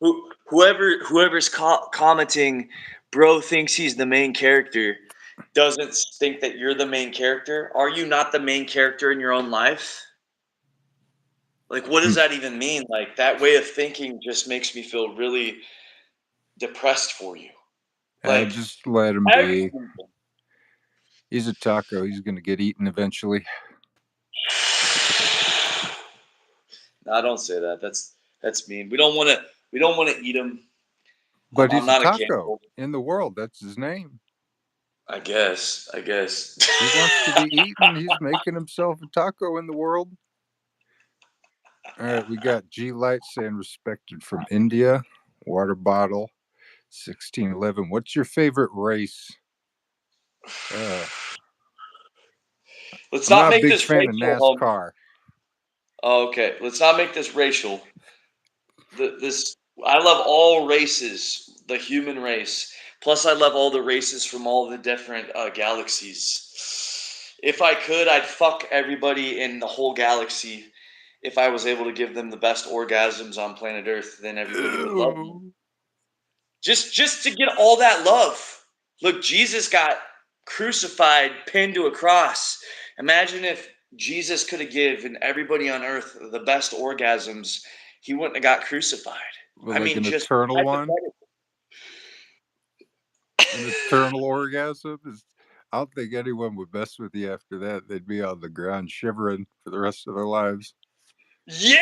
Whoever's commenting, bro thinks he's the main character, doesn't think that you're the main character. Are you not the main character in your own life? Like, what does Hmm. that even mean? Like, that way of thinking just makes me feel really depressed for you. Like, Just let him be. everything. He's a taco. He's gonna get eaten eventually. No, don't say that. That's mean. We don't want to eat him. But I'm he's a not a taco cannibal. in the world. That's his name. I guess. I guess. He wants to be eaten. He's making himself a taco in the world. All right, we got G Light saying respected from India. Water bottle 1611. What's your favorite race? Uh, Let's I'm not not a make big this fan of racial, homie. NASCAR. Oh, okay, let's not make this racial. This I love all races, the human race. Plus, I love all the races from all the different galaxies. If I could, I'd fuck everybody in the whole galaxy. If I was able to give them the best orgasms on planet Earth, then everybody would love me. Ew. Just to get all that love. Look, Jesus got crucified, pinned to a cross. Imagine if Jesus could have given everybody on earth the best orgasms, he wouldn't have got crucified. Well, I like mean, an just eternal one, hypothetically. an eternal orgasm. I don't think anyone would mess with you after that. They'd be on the ground shivering for the rest of their lives. Yeah.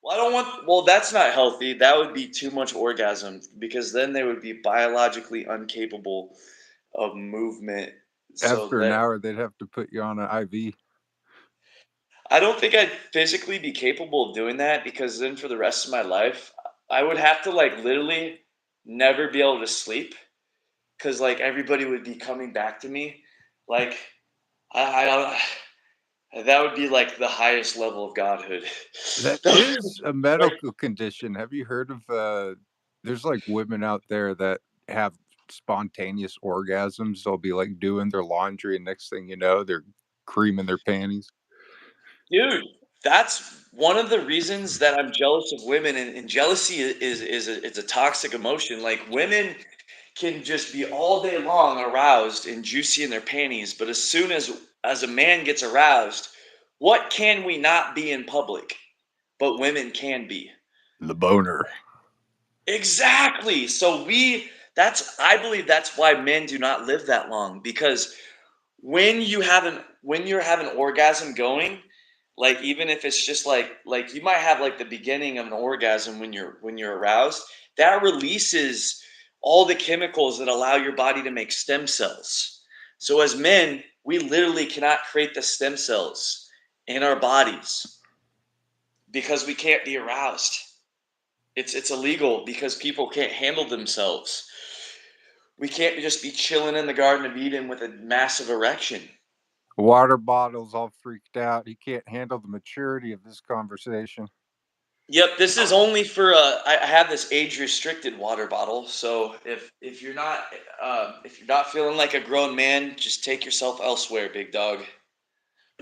Well, I don't want. Well, that's not healthy. That would be too much orgasm because then they would be biologically incapable of movement. So After an that hour, they'd have to put you on an IV. I don't think I'd physically be capable of doing that because then for the rest of my life, I would have to like literally never be able to sleep because like everybody would be coming back to me. Like I don't. That would be like the highest level of godhood. That is a Like, medical condition. Have you heard of there's like women out there that have spontaneous orgasms. They'll be like doing their laundry and next thing you know, they're creaming their panties. dude, that's one of the reasons that I'm jealous of women, and jealousy it's a toxic emotion. Like women can just be all day long aroused and juicy in their panties, but as soon as a man gets aroused, what can we not be in public? But women can be. The boner. Exactly. So I believe that's why men do not live that long because when you're having orgasm going, like even if it's just like you might have like the beginning of an orgasm when you're aroused, that releases all the chemicals that allow your body to make stem cells. So as men, we literally cannot create the stem cells in our bodies because we can't be aroused. It's illegal because people can't handle themselves. We can't just be chilling in the Garden of Eden with a massive erection. Water bottle's all freaked out. He can't handle the maturity of this conversation. Yep, this is only for I have this age restricted water bottle. So if you're not feeling like a grown man, just take yourself elsewhere, big dog.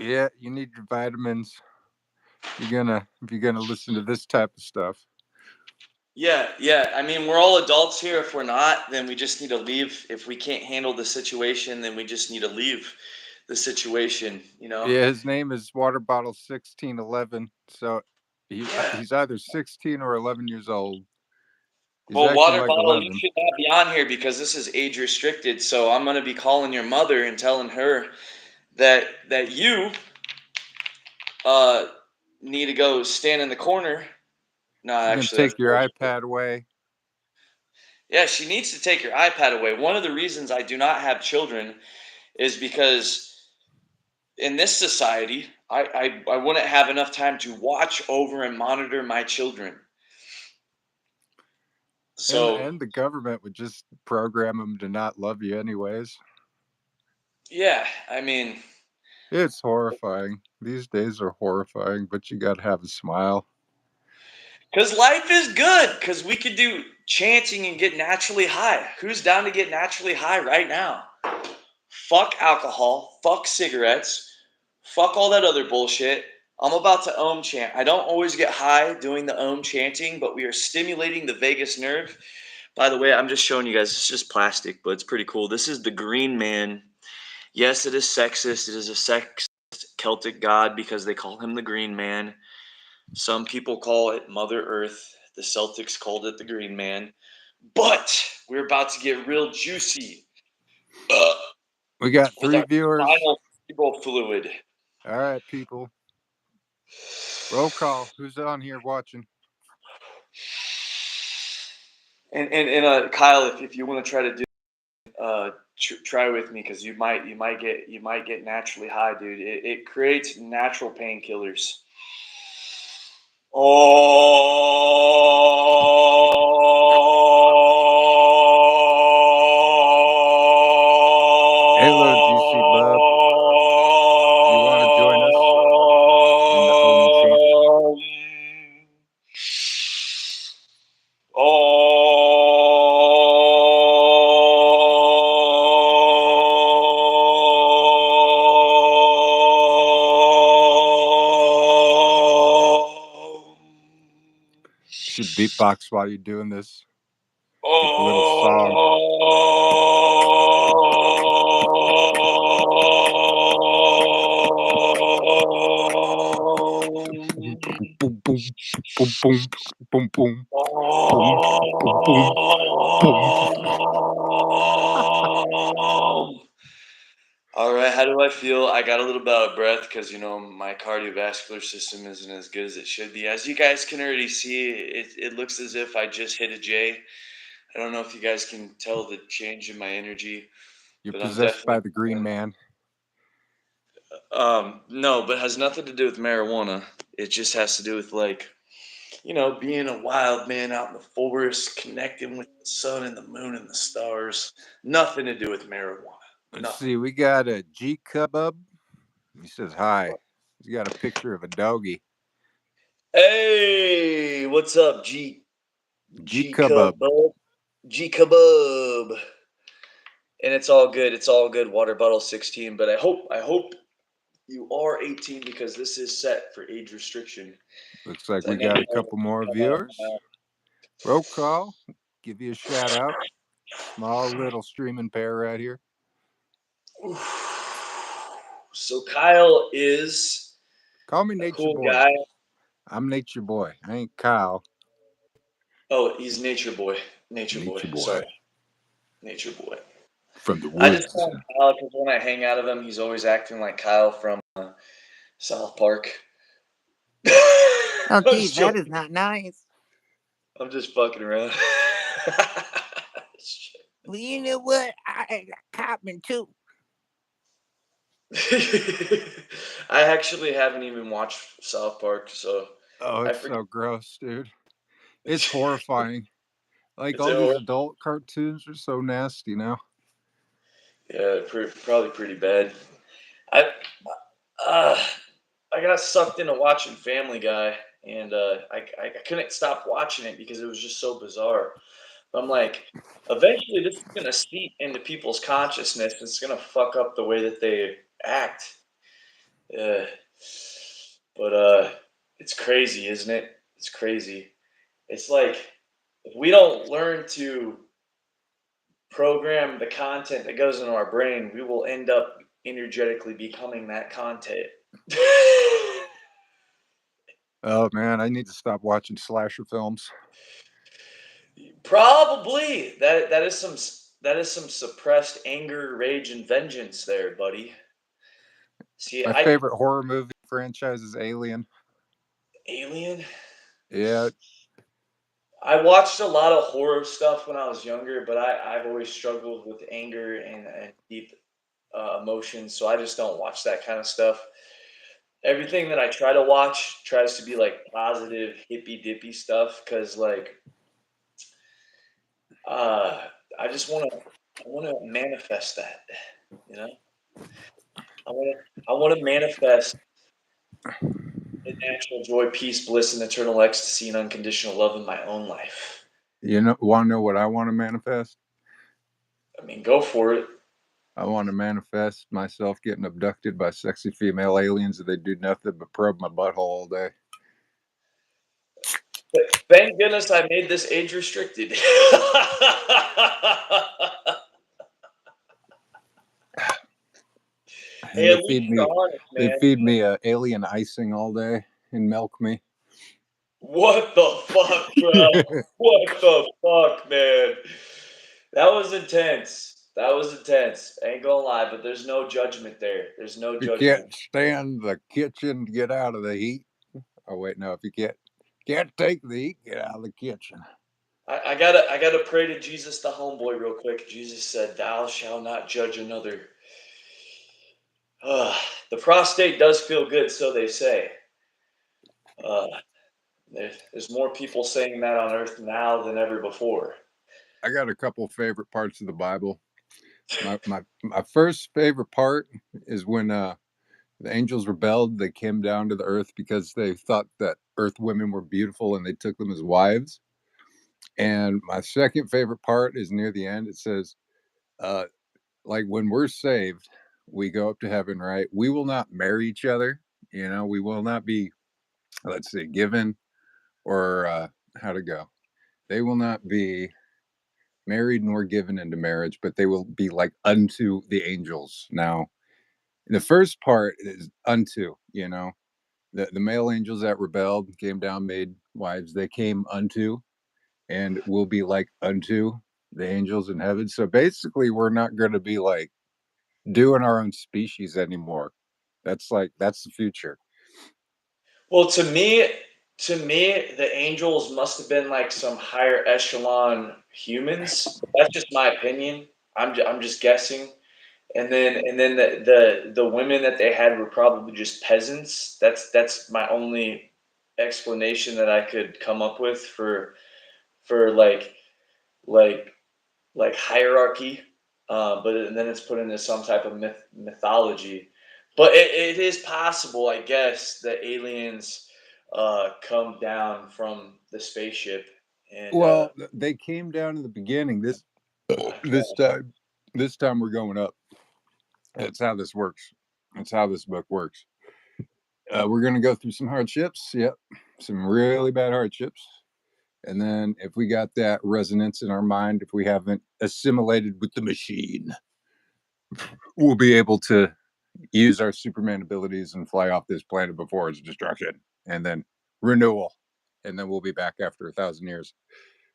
Yeah, you need your vitamins. If you're gonna listen to this type of stuff. Yeah, yeah. I mean, we're all adults here. If we're not, then we just need to leave. If we can't handle the situation, then we just need to leave the situation, you know? Yeah, his name is Water Bottle 1611. So Yeah. he's either 16 or 11 years old. He's Well, acting water like bottle, you 11. should not be on here because this is age restricted. So I'm gonna be calling your mother and telling her that you uh need to go stand in the corner. No, She's gonna actually, that's take your bullshit. iPad away. Yeah, she needs to take your iPad away. One of the reasons I do not have children is because in this society, I wouldn't have enough time to watch over and monitor my children. So, And the government would just program him to not love you anyways. yeah, I mean, It's horrifying. These days are horrifying, but you gotta have a smile. because life is good, because we could do chanting and get naturally high. Who's down to get naturally high right now? Fuck alcohol, fuck cigarettes, fuck all that other bullshit. I'm about to Om chant. I don't always get high doing the Om chanting, but we are stimulating the vagus nerve. By the way, I'm just showing you guys, it's just plastic, but it's pretty cool. This is the Green Man. Yes, it is sexist. It is a sexist Celtic god because they call him the Green Man. Some people call it Mother Earth. The Celtics called it the Green Man. But we're about to get real juicy. We got With 3 our viewers. final cerebral fluid. All right, people. Roll call. Who's on here watching? And Kyle, if you want to try to do try with me, because you might get naturally high, dude. It creates natural painkillers. Hello, GC Bub. You want to join us in the Om chant? You should beatbox while you're doing this. Give a little song. Boom, boom, boom, boom, boom, boom, boom, boom, boom, boom. All right, how do I feel? I got a little bit out of breath because, my cardiovascular system isn't as good as it should be. As you guys can already see, it looks as if I just hit a J. I don't know if you guys can tell the change in my energy. You're but possessed by the Green Man. No, but it has nothing to do with marijuana. It just has to do with, being a wild man out in the forest, connecting with the sun and the moon and the stars. Nothing to do with marijuana. Let's see. We got a G Cubub. He says hi. He's got a picture of a doggy. Hey, what's up, G Cubub? G Cubub. And it's all good. It's all good. Water bottle 16. But I hope you are 18 because this is set for age restriction. Looks like we got a couple more viewers. Roll call. Give you a shout out. Small little streaming pair right here. So Kyle is Call me Nature cool Boy. guy. I'm Nature Boy. I ain't Kyle. Oh, he's Nature Boy. Nature Boy. Sorry. Nature Boy. From the woods. I just call him Kyle because when I hang out with him, he's always acting like Kyle from South Park. Oh, geez, that is not nice. I'm just fucking around. Well, you know what? I got Copman too. I actually haven't even watched South Park, so. Oh, it's so gross, dude. It's horrifying. Like all these adult cartoons are so nasty now. Yeah, probably pretty bad. I got sucked into watching Family Guy, and I couldn't stop watching it because it was just so bizarre. But I'm like, eventually this is gonna seep into people's consciousness. It's gonna fuck up the way that they act. But it's crazy, isn't it? It's crazy. It's like if we don't learn to program the content that goes into our brain, we will end up energetically becoming that content. Oh man, I need to stop watching slasher films. Probably that is some suppressed anger, rage, and vengeance there, buddy. See, my favorite horror movie franchise is Alien. Alien? Yeah. I watched a lot of horror stuff when I was younger, but I've always struggled with anger and deep emotions, so I just don't watch that kind of stuff. Everything that I try to watch tries to be like positive, hippy dippy stuff, because I just want to manifest that, you know. I want to manifest the natural joy, peace, bliss, and eternal ecstasy and unconditional love in my own life. You want to know what I want to manifest? I mean, go for it. I want to manifest myself getting abducted by sexy female aliens that they do nothing but probe my butthole all day. Thank goodness I made this age restricted. And Hey, at least you're honest, they man. feed me alien icing all day and milk me. What the fuck, bro? What the fuck, man? That was intense. That was intense. Ain't gonna lie, but there's no judgment there. There's no If you judgment. can't stand the kitchen, get out of the heat. Oh wait, no. If you can't take the heat, get out of the kitchen. I gotta pray to Jesus the homeboy real quick. Jesus said, "Thou shalt not judge another." The prostate does feel good, so they say. Uh, there's more people saying that on earth now than ever before. I got a couple favorite parts of the Bible. My first favorite part is when the angels rebelled. They came down to the earth because they thought that earth women were beautiful and they took them as wives. And my second favorite part is near the end. It says, uh, like when we're saved, we go up to heaven, right? We will not marry each other. We will not be, let's say, given or how to go. They will not be married nor given into marriage, but they will be like unto the angels. Now, the first part is unto, the male angels that rebelled came down, made wives. They came unto, and will be like unto the angels in heaven. So basically, we're not going to be like doing our own species anymore. That's the future. Well, to me, the angels must have been like some higher echelon humans. That's just my opinion. I'm just guessing. And then the women that they had were probably just peasants. That's my only explanation that I could come up with for like like hierarchy. But and then it's put into some type of mythology. But it is possible, I guess, that aliens come down from the spaceship and Well, they came down in the beginning. This time, this time we're going up. That's how this works. That's how this book works. We're going to go through some hardships. Yep, some really bad hardships. And then if we got that resonance in our mind, if we haven't assimilated with the machine, we'll be able to use our Superman abilities and fly off this planet before its destruction, and then renewal. And then we'll be back after 1,000 years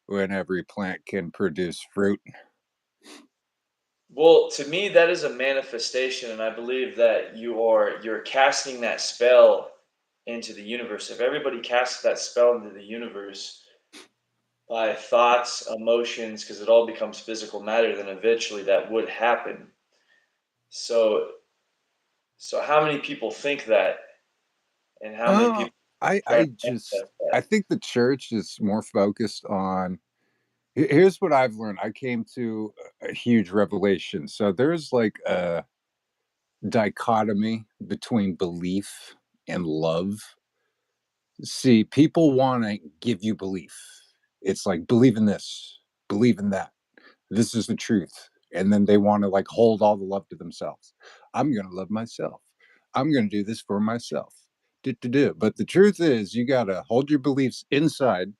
when every plant can produce fruit. well, to me, that is a manifestation, and I believe that you're casting that spell into the universe. If everybody casts that spell into the universe by thoughts, emotions, because it all becomes physical matter, then eventually that would happen. So, so how many people think that, and how many Uh, people I try to I just manifest that? I think the church is more focused on. Here's what I've learned. I came to a huge revelation. So there's like a dichotomy between belief and love. See, people want to give you belief. It's like believe in this, believe in that. This is the truth. And then they want to like hold all the love to themselves. I'm going to love myself. I'm going to do this for myself. Do. But the truth is, you got to hold your beliefs inside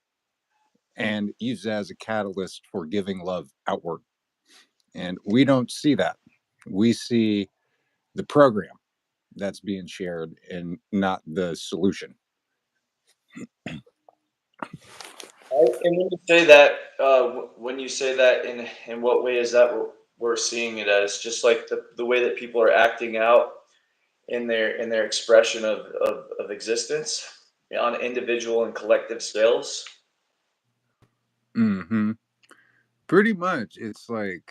and use it as a catalyst for giving love outward. And we don't see that. We see the program that's being shared and not the solution. And when you say that, when you say that, in what way is that we're seeing it as? Just like the way that people are acting out in their expression of existence on individual and collective scales. Mm-hmm. Pretty much. It's like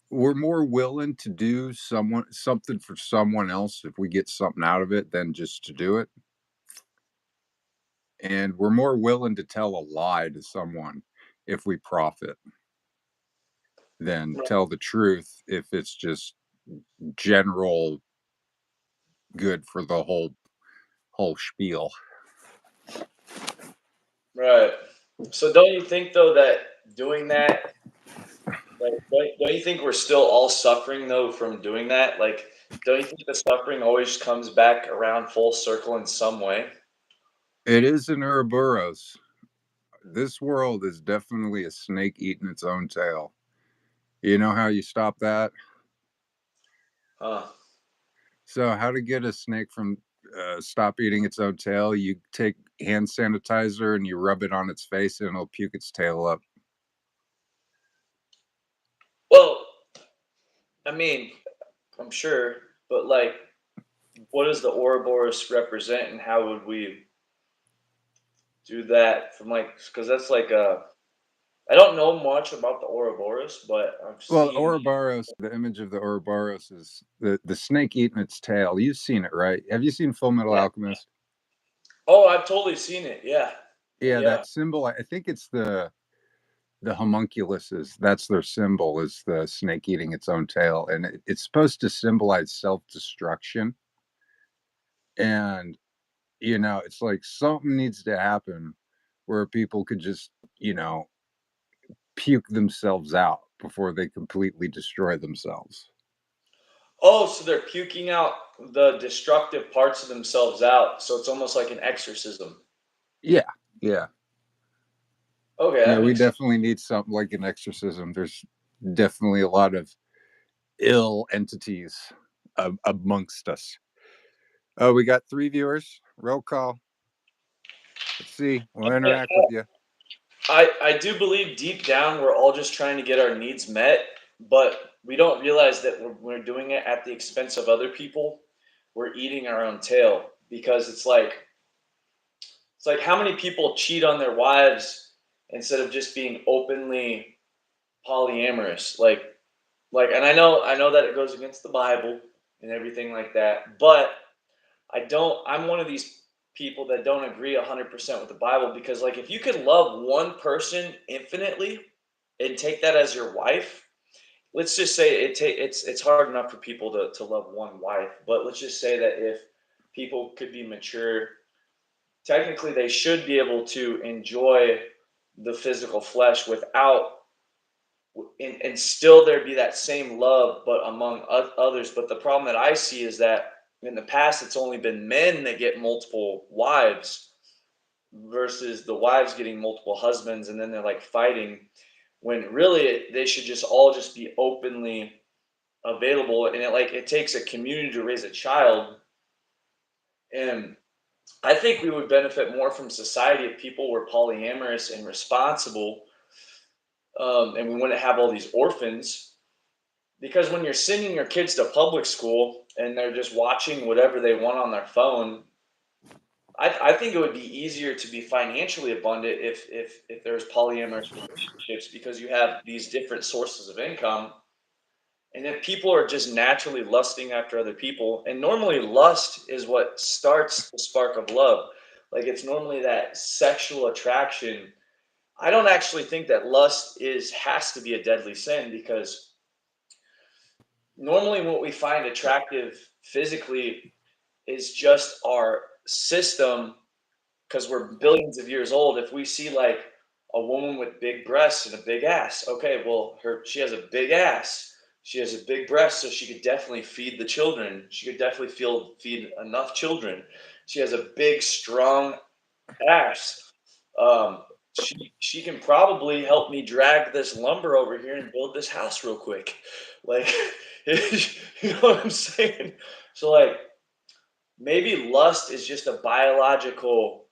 we're more willing to do something for someone else if we get something out of it than just to do it. And we're more willing to tell a lie to someone if we profit than tell the truth if it's just general good for the whole spiel. Right. So don't you think though that doing that Like, don't you think we're still all suffering though from doing that? Like, don't you think the suffering always comes back around full circle in some way? It is an Ouroboros. This world is definitely a snake eating its own tail. You know how you stop that? Huh. So, how to get a snake from stop eating its own tail? You take hand sanitizer and you rub it on its face, and it'll puke its tail up. Well, I mean, I'm sure, but like, what does the Ouroboros represent, and how would we do that from like? Because that's like a. I don't know much about the Ouroboros, but I've Well, seen. Ouroboros, the image of the Ouroboros is the snake eating its tail. You've seen it, right? Have you seen Full Metal Yeah. Alchemist? Oh, I've totally seen it. Yeah. Yeah, Yeah. that symbol. I think it's the homunculuses. That's their symbol, is the snake eating its own tail, and it's supposed to symbolize self destruction. And it's like something needs to happen where people could just puke themselves out before they completely destroy themselves. Oh, so they're puking out the destructive parts of themselves out. So it's almost like an exorcism. Yeah, yeah, Okay, yeah. that We makes sense. definitely need something like an exorcism. There's definitely a lot of ill entities amongst us. Oh, we got 3 viewers. Roll call. Let's see. We'll Yeah, interact with you. I do believe deep down we're all just trying to get our needs met, but we don't realize that we're doing it at the expense of other people. We're eating our own tail because it's like how many people cheat on their wives instead of just being openly polyamorous. And I know that it goes against the Bible and everything like that, but I'm one of these people that don't agree 100% with the Bible because like if you could love one person infinitely and take that as your wife, let's just say it's hard enough for people to love one wife, but let's just say that if people could be mature, technically they should be able to enjoy the physical flesh without and still there be that same love but among others. But the problem that I see is that in the past it's only been men that get multiple wives versus the wives getting multiple husbands, and then they're like fighting when really they should just all just be openly available. And it takes a community to raise a child, and I think we would benefit more from society if people were polyamorous and responsible, and we wouldn't have all these orphans. Because when you're sending your kids to public school and they're just watching whatever they want on their phone, I think it would be easier to be financially abundant if there's polyamorous relationships because you have these different sources of income. And if people are just naturally lusting after other people, and normally lust is what starts the spark of love. Like it's normally that sexual attraction. I don't actually think that lust is has to be a deadly sin because normally what we find attractive physically is just our system because we're billions of years old. If we see like a woman with big breasts and a big ass, okay, well, she has a big ass, she has a big breast, so she could definitely feed the children. She could definitely feed enough children. She has a big, strong ass. Um, she can probably help me drag this lumber over here and build this house real quick. Like, you know what I'm saying? So like maybe lust is just a biological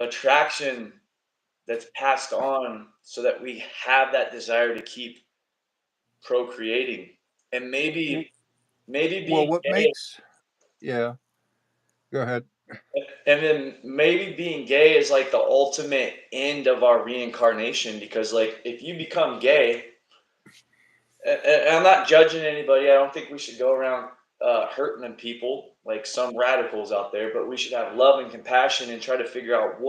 attraction that's passed on so that we have that desire to keep procreating. And W- maybe Well, being what gay makes yeah? Go ahead. and then maybe being gay is like the ultimate end of our reincarnation because like if you become gay, and I'm not judging anybody. I don't think we should go around hurting people like some radicals out there, but we should have love and compassion and try to figure out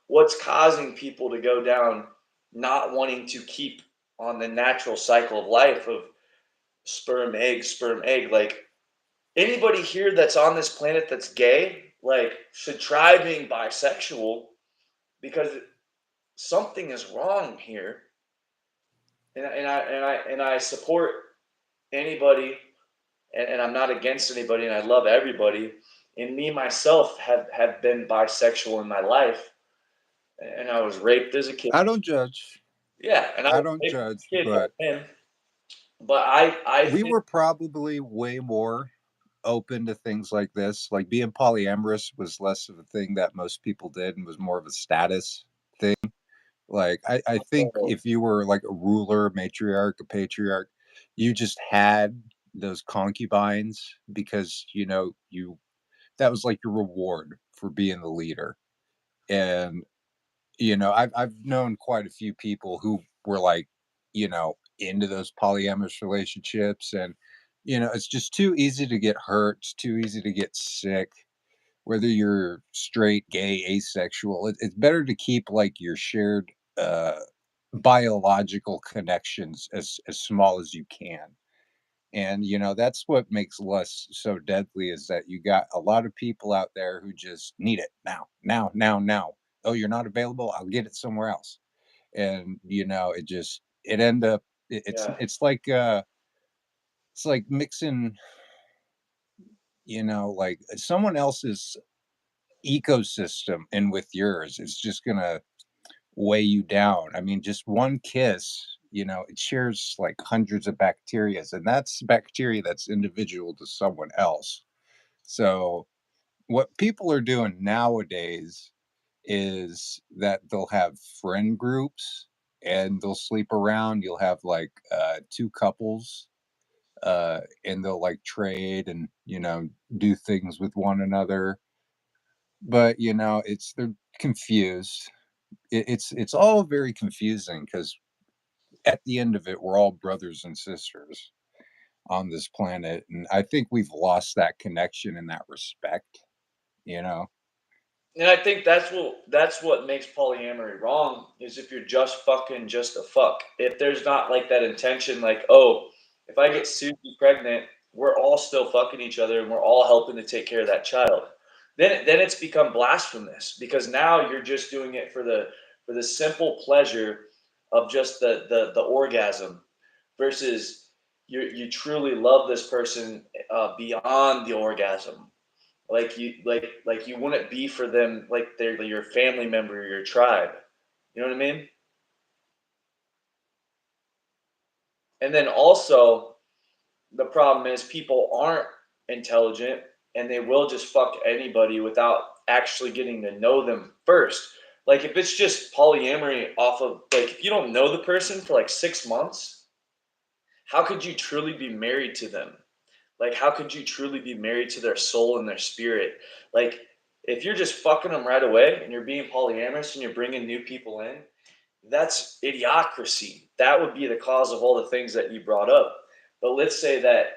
what's causing people to go down not wanting to keep on the natural cycle of life of sperm egg. Like anybody here that's on this planet that's gay, like should try being bisexual because something is wrong here. and I support anybody, and I'm not against anybody, and I love everybody. And me myself have been bisexual in my life, and I was raped as a kid. I don't judge. Yeah, and I I was don't raped as judge, a kid by but him. But I we think were probably way more open to things like this. Like being polyamorous was less of a thing that most people did and was more of a status thing. Like I think if you were like a ruler, matriarch, a patriarch, you just had those concubines because you that was like your reward for being the leader. And I've known quite a few people who were like, into those polyamorous relationships, and it's just too easy to get hurt. It's too easy to get sick. Whether you're straight, gay, asexual, it's better to keep like your shared uh, biological connections as small as you can. And that's what makes lust so deadly, is that you got a lot of people out there who just need it now, now, now, now. Oh, you're not available? I'll get it somewhere else. And it end up yeah. it's like mixing, like someone else's ecosystem in with yours. It's just gonna weigh you down. I mean, just one kiss, it shares like hundreds of bacterias, and that's bacteria that's individual to someone else. So, what people are doing nowadays is that they'll have friend groups and they'll sleep around. You'll have like two couples, and they'll like trade and, do things with one another. But, they're confused. It's all very confusing because at the end of it, we're all brothers and sisters on this planet. And I think we've lost that connection and that respect, you know? And I think that's what makes polyamory wrong, is if you're just fucking just a fuck. If there's not like that intention, like, oh, if I get Susie pregnant, we're all still fucking each other and we're all helping to take care of that child. Then it's become blasphemous, because now you're just doing it for the simple pleasure of just the orgasm, versus you truly love this person beyond the orgasm. Like you wouldn't be for them like they're your family member, your tribe. You know what I mean? And then also, the problem is people aren't intelligent, and they will just fuck anybody without actually getting to know them first. Like if it's just polyamory off of, like, if you don't know the person for like 6 months, how could you truly be married to them? Like, how could you truly be married to their soul and their spirit? Like, if you're just fucking them right away and you're being polyamorous and you're bringing new people in, that's idiocracy. That would be the cause of all the things that you brought up. But let's say that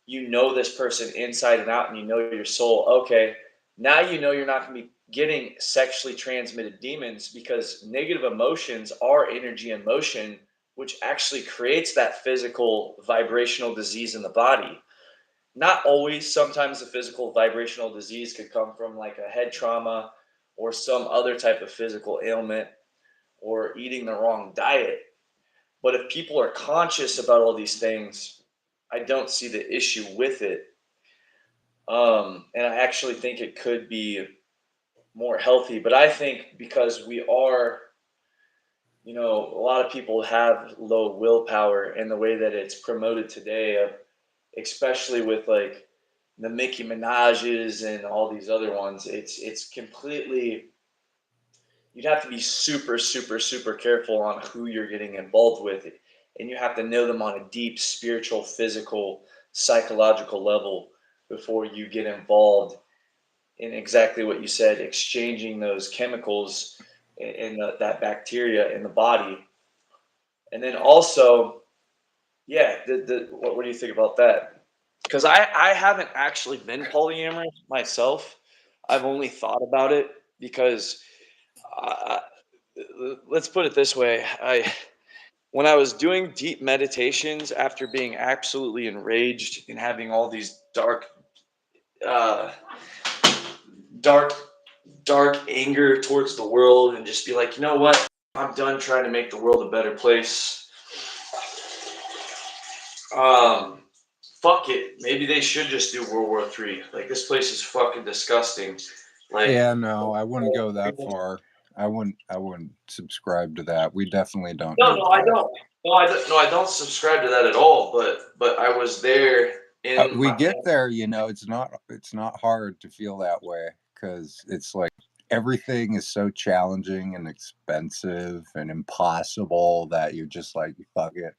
you know this person inside and out and you know your soul. Okay, now you know you're not going to be getting sexually transmitted demons, because negative emotions are energy in motion, which actually creates that physical vibrational disease in the body. Not always. Sometimes the physical vibrational disease could come from like a head trauma or some other type of physical ailment, or eating the wrong diet. But if people are conscious about all these things, I don't see the issue with it. And I actually think it could be more healthy. But I think because we are, a lot of people have low willpower, and the way that it's promoted today, especially with like the Nicki Minaj's and all these other ones, it's completely, you'd have to be super, super, super careful on who you're getting involved with. And you have to know them on a deep spiritual, physical, psychological level before you get involved in exactly what you said, exchanging those chemicals in that bacteria in the body. And then also, yeah, what do you think about that? Because I haven't actually been polyamorous myself. I've only thought about it because, uh, let's put it this way. When I was doing deep meditations after being absolutely enraged and having all these uh, dark, dark anger towards the world, and just be like, you know what? I'm done trying to make the world a better place. Fuck it. Maybe they should just do World War III. Like, this place is fucking disgusting. Like, Yeah, no, I wouldn't go that far. I wouldn't subscribe to that. We definitely don't no, need no, I that. don't. No, I don't subscribe to that at all. But I was there in We my. get there, it's not hard to feel that way because it's like everything is so challenging and expensive and impossible that you're just like, fuck it.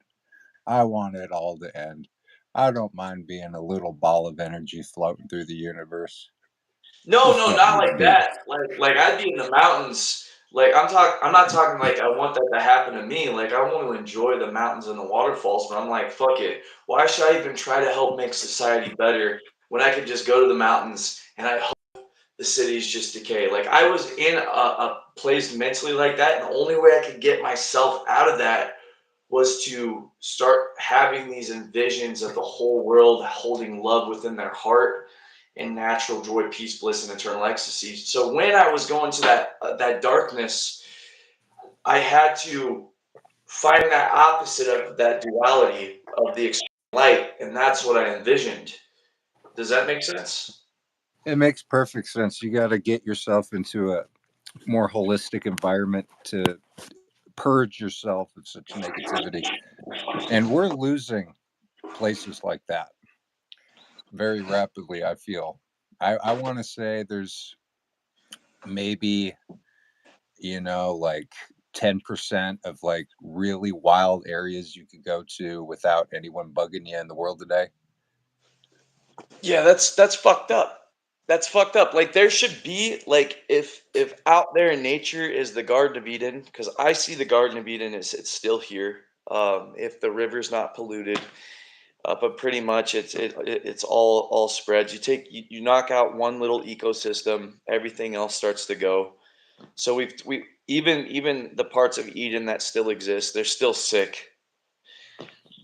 I want it all to end. I don't mind being a little ball of energy floating through the universe. No, Just no, let not me like be. that. Like I'd be in the mountains. Like I'm not talking like I want that to happen to me. Like I want to enjoy the mountains and the waterfalls, but I'm like, fuck it. Why should I even try to help make society better when I could just go to the mountains and I hope the cities just decay? Like I was in a place mentally like that, and the only way I could get myself out of that was to start having these envisions of the whole world holding love within their heart and natural joy, peace, bliss, and eternal ecstasy. So when I was going to that darkness, I had to find that opposite of that duality of the extreme light, and that's what I envisioned. Does that make sense? It makes perfect sense. You got to get yourself into a more holistic environment to purge yourself of such negativity. And we're losing places like that very rapidly, I feel. I want to say there's maybe, like 10% of like really wild areas you could go to without anyone bugging you in the world today. Yeah, that's fucked up. That's fucked up. Like there should be like if out there in nature is the Garden of Eden, because I see the Garden of Eden is it's still here. If the river's not polluted, but pretty much it's all spreads. You knock out one little ecosystem, everything else starts to go. So we even the parts of Eden that still exist, they're still sick.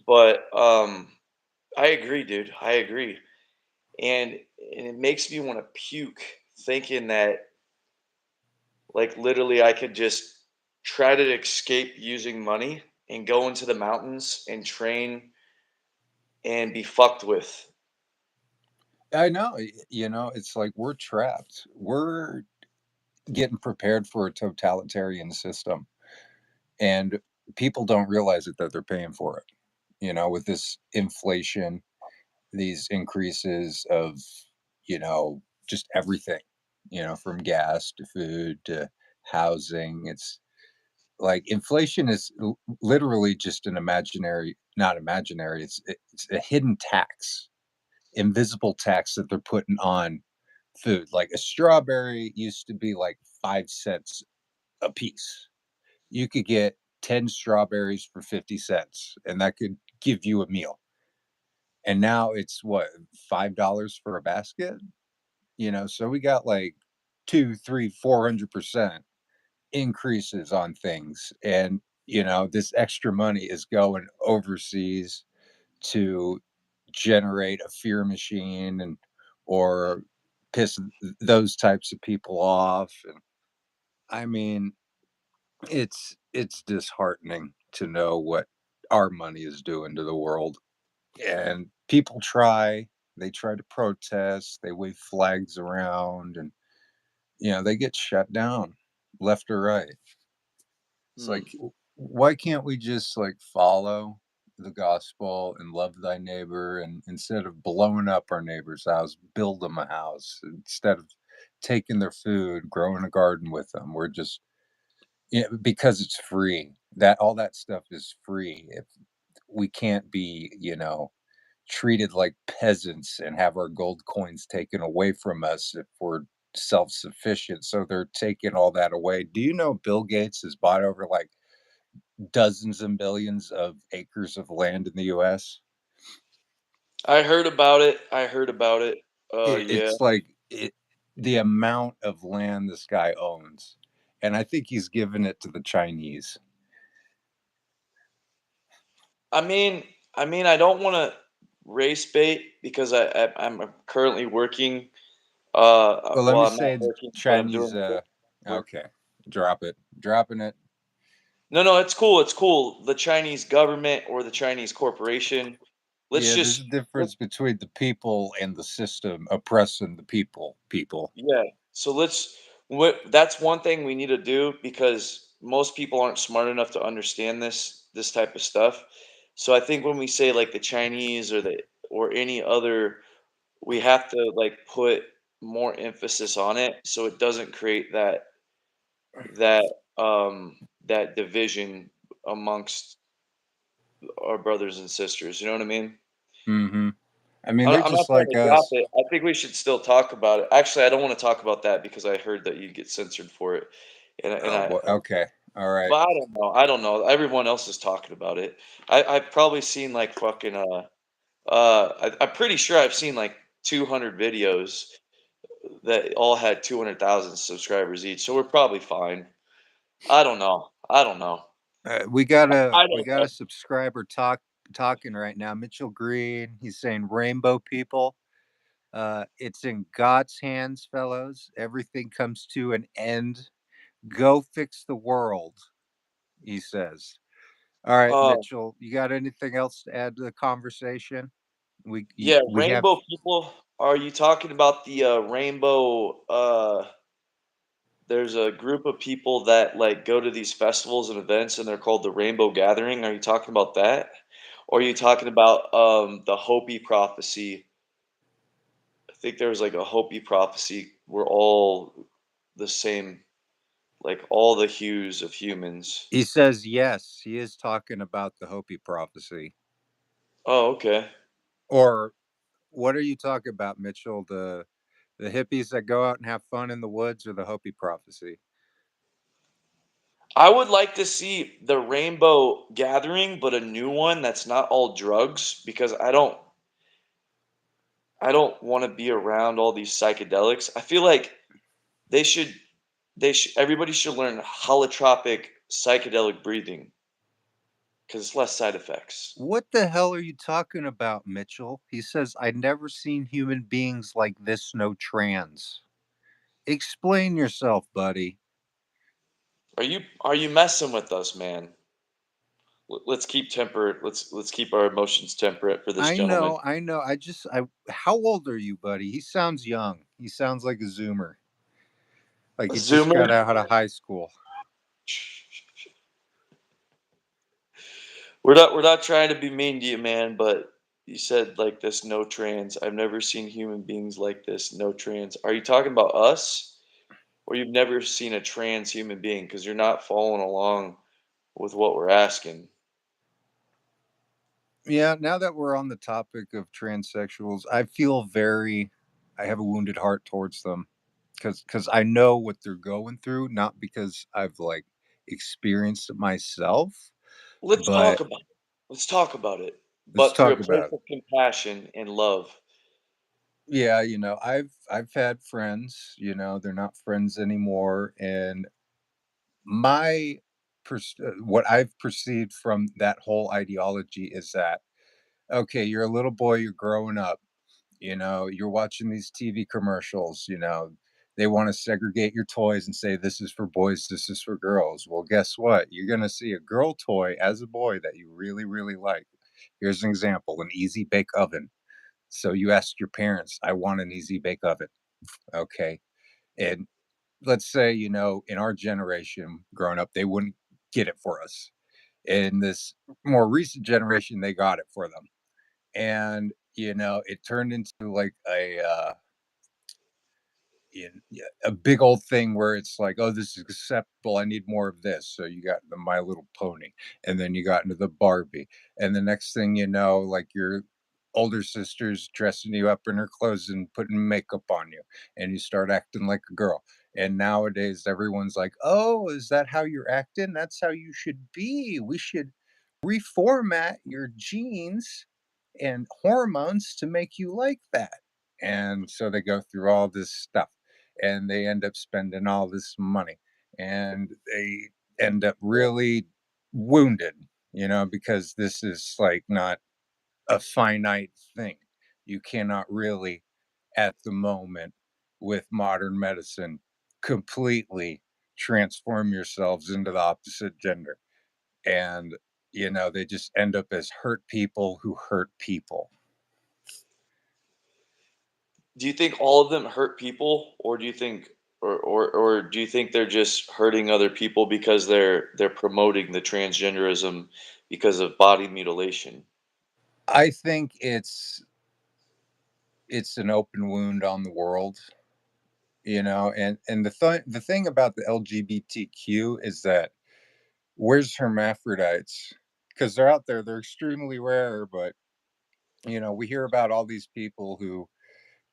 But I agree, dude. I agree. And it makes me want to puke thinking that like literally I could just try to escape using money and go into the mountains and train and be fucked with. I know, it's like we're trapped. We're getting prepared for a totalitarian system, and people don't realize it that they're paying for it. With this inflation, these increases of, just everything, from gas to food to housing. It's like inflation is literally just an imaginary, not imaginary, it's a hidden tax, invisible tax that they're putting on food. Like a strawberry used to be like 5 cents a piece. You could get 10 strawberries for 50 cents, and that could give you a meal. And now it's what, $5 for a basket? So we got like two, three, 400% increases on things. And, this extra money is going overseas to generate a fear machine and or piss those types of people off. And I mean, it's disheartening to know what our money is doing to the world. And people they try to protest, they wave flags around, and they get shut down left or right. It's Hmm. like, why can't we just like follow the gospel and love thy neighbor, and instead of blowing up our neighbor's house, build them a house instead of taking their food, growing a garden with them. We're just, because it's free. That all that stuff is free. If we can't be, treated like peasants and have our gold coins taken away from us if we're self-sufficient, so they're taking all that away. Do you know Bill Gates has bought over like dozens and billions of acres of land in the US? I heard about it. I heard about it. Yeah. It's like the amount of land this guy owns, and I think he's given it to the Chinese. I mean, I don't want to race bait because I'm currently working. Well, let me Well, I'm not say the working, but I'm Chinese. doing work. Okay, drop it, dropping it. No, no, it's cool. It's cool. The Chinese government or the Chinese corporation. let's Yeah, there's a just difference between the people and the system oppressing the people. yeah. So let's what that's one thing we need to do because most people aren't smart enough to understand this type of stuff. So I think when we say like the Chinese or any other, we have to like put more emphasis on it so it doesn't create that that division amongst our brothers and sisters. You know what I mean? Hmm. I mean, they're I'm not just trying like to drop us. it. I think we should still talk about it. Actually, I don't want to talk about that because I heard that you get censored for it, and Oh, I. boy. Okay. All right. But I don't know. I don't know. Everyone else is talking about it. I've probably seen like fucking I'm pretty sure I've seen like 200 videos that all had 200,000 subscribers each. So we're probably fine. I don't know. I don't know. We got a I we don't got know. a subscriber talking right now. Mitchell Green. He's saying rainbow people. It's in God's hands, fellows. Everything comes to an end. Go fix the world, he says. All right, Oh, Mitchell, you got anything else to add to the conversation? yeah, We have. rainbow people. Are you talking about the rainbow? There's a group of people that like go to these festivals and events, and they're called the Rainbow Gathering. Are you talking about that, or are you talking about the Hopi prophecy? I think there was like a Hopi prophecy. We're all the same, like all the hues of humans. He says yes. He is talking about the Hopi prophecy. Oh, okay. Or what are you talking about, Mitchell? The hippies that go out and have fun in the woods, or the Hopi prophecy? I would like to see the Rainbow Gathering, but a new one that's not all drugs because I don't want to be around all these psychedelics. I feel like they should everybody should learn holotropic psychedelic breathing because it's less side effects. What the hell are you talking about, Mitchell? He says, I never seen human beings like this, no trans. Explain yourself, buddy. Are you messing with us, man? Let's keep temperate. Let's keep our emotions temperate for this gentleman. I know. How old are you, buddy? He sounds young. He sounds like a Zoomer. Like he just Zoomer. got out of high school. We're not trying to be mean to you, man, but you said like this no trans. I've never seen human beings like this, no trans. Are you talking about us? Or you've never seen a trans human being because you're not following along with what we're asking. Yeah, now that we're on the topic of transsexuals, I have a wounded heart towards them because I know what they're going through, not because I've like experienced it myself, Let's talk but about it. Let's talk about it, let's but through talk a place about it. of compassion and love. Yeah, I've had friends, they're not friends anymore, and my what I've perceived from that whole ideology is that okay, you're a little boy, you're growing up, you're watching these TV commercials, they want to segregate your toys and say this is for boys, this is for girls. Well, guess what? You're going to see a girl toy as a boy that you really, really like. Here's an example, an easy bake oven. So you ask your parents, I want an easy bake oven. Okay. And let's say, in our generation growing up, they wouldn't get it for us. In this more recent generation, they got it for them. And, it turned into like yeah, a big old thing where it's like, oh, this is acceptable. I need more of this. So you got the My Little Pony, and then you got into the Barbie, and the next thing you know, like your older sister's dressing you up in her clothes and putting makeup on you, and you start acting like a girl. And nowadays, everyone's like, oh, is that how you're acting? That's how you should be. We should reformat your genes and hormones to make you like that. And so they go through all this stuff and they end up spending all this money and they end up really wounded, because this is like not a finite thing. You cannot really, at the moment, with modern medicine, completely transform yourselves into the opposite gender. And You know, they just end up as hurt people who hurt people. Do you think all of them hurt people, or do you think, or do you think they're just hurting other people because they're promoting the transgenderism because of body mutilation? I think it's an open wound on the world, you know, and the thing about the LGBTQ is that where's hermaphrodites? Because they're out there, they're extremely rare, but you know, we hear about all these people who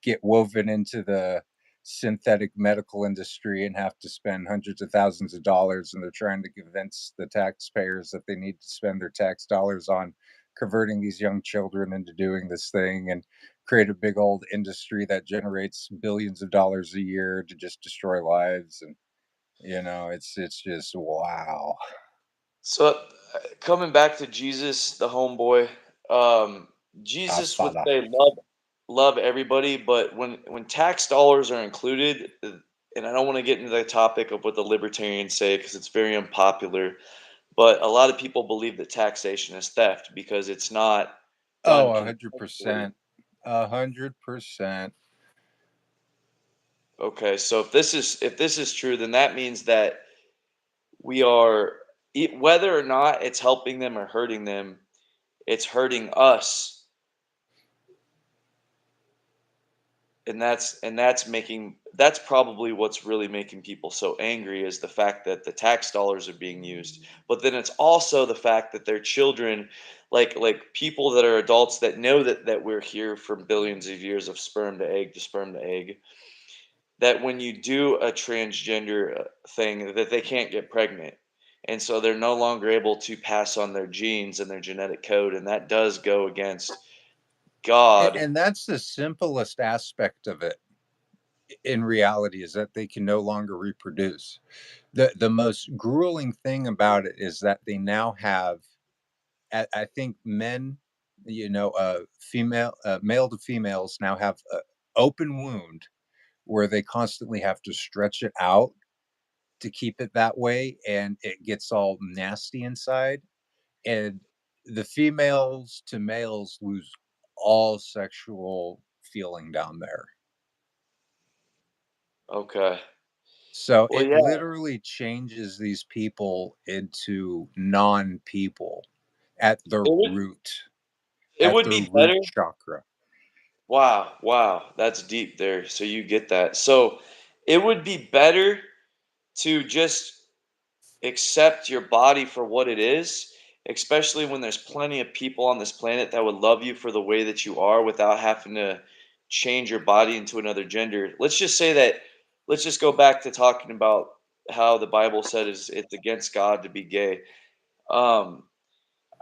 get woven into the synthetic medical industry and have to spend hundreds of thousands of dollars, and they're trying to convince the taxpayers that they need to spend their tax dollars on converting these young children into doing this thing and create a big old industry that generates billions of dollars a year to just destroy lives. And you know, it's just wow. So, coming back to Jesus, the homeboy, um, Ah, Jesus would father. say, "Love everybody," but when tax dollars are included, and I don't want to get into the topic of what the libertarians say because it's very unpopular, but a lot of people believe that taxation is theft because it's not Oh, done a hundred consensually. percent. 100%. Okay, so if this is true, then that means that we are whether or not it's helping them or hurting them, it's hurting us, and that's probably what's really making people so angry is the fact that the tax dollars are being used. But then it's also the fact that their children, like people that are adults that know that we're here from billions of years of sperm to egg to sperm to egg, that when you do a transgender thing that they can't get pregnant, and so they're no longer able to pass on their genes and their genetic code, and that does go against God. And that's the simplest aspect of it in reality, is that they can no longer reproduce. The most grueling thing about it is that they now have, I think men, you know, female, male to females now have an open wound where they constantly have to stretch it out to keep it that way, and it gets all nasty inside. And the females to males lose all sexual feeling down there. Okay. So Well, it yeah, literally changes these people into non-people at the it would root, it at would their be root better. chakra. Wow, wow, that's deep there. So you get that. So it would be better to just accept your body for what it is, especially when there's plenty of people on this planet that would love you for the way that you are without having to change your body into another gender. Let's just say that, let's just go back to talking about how the Bible said it's against God to be gay. Um,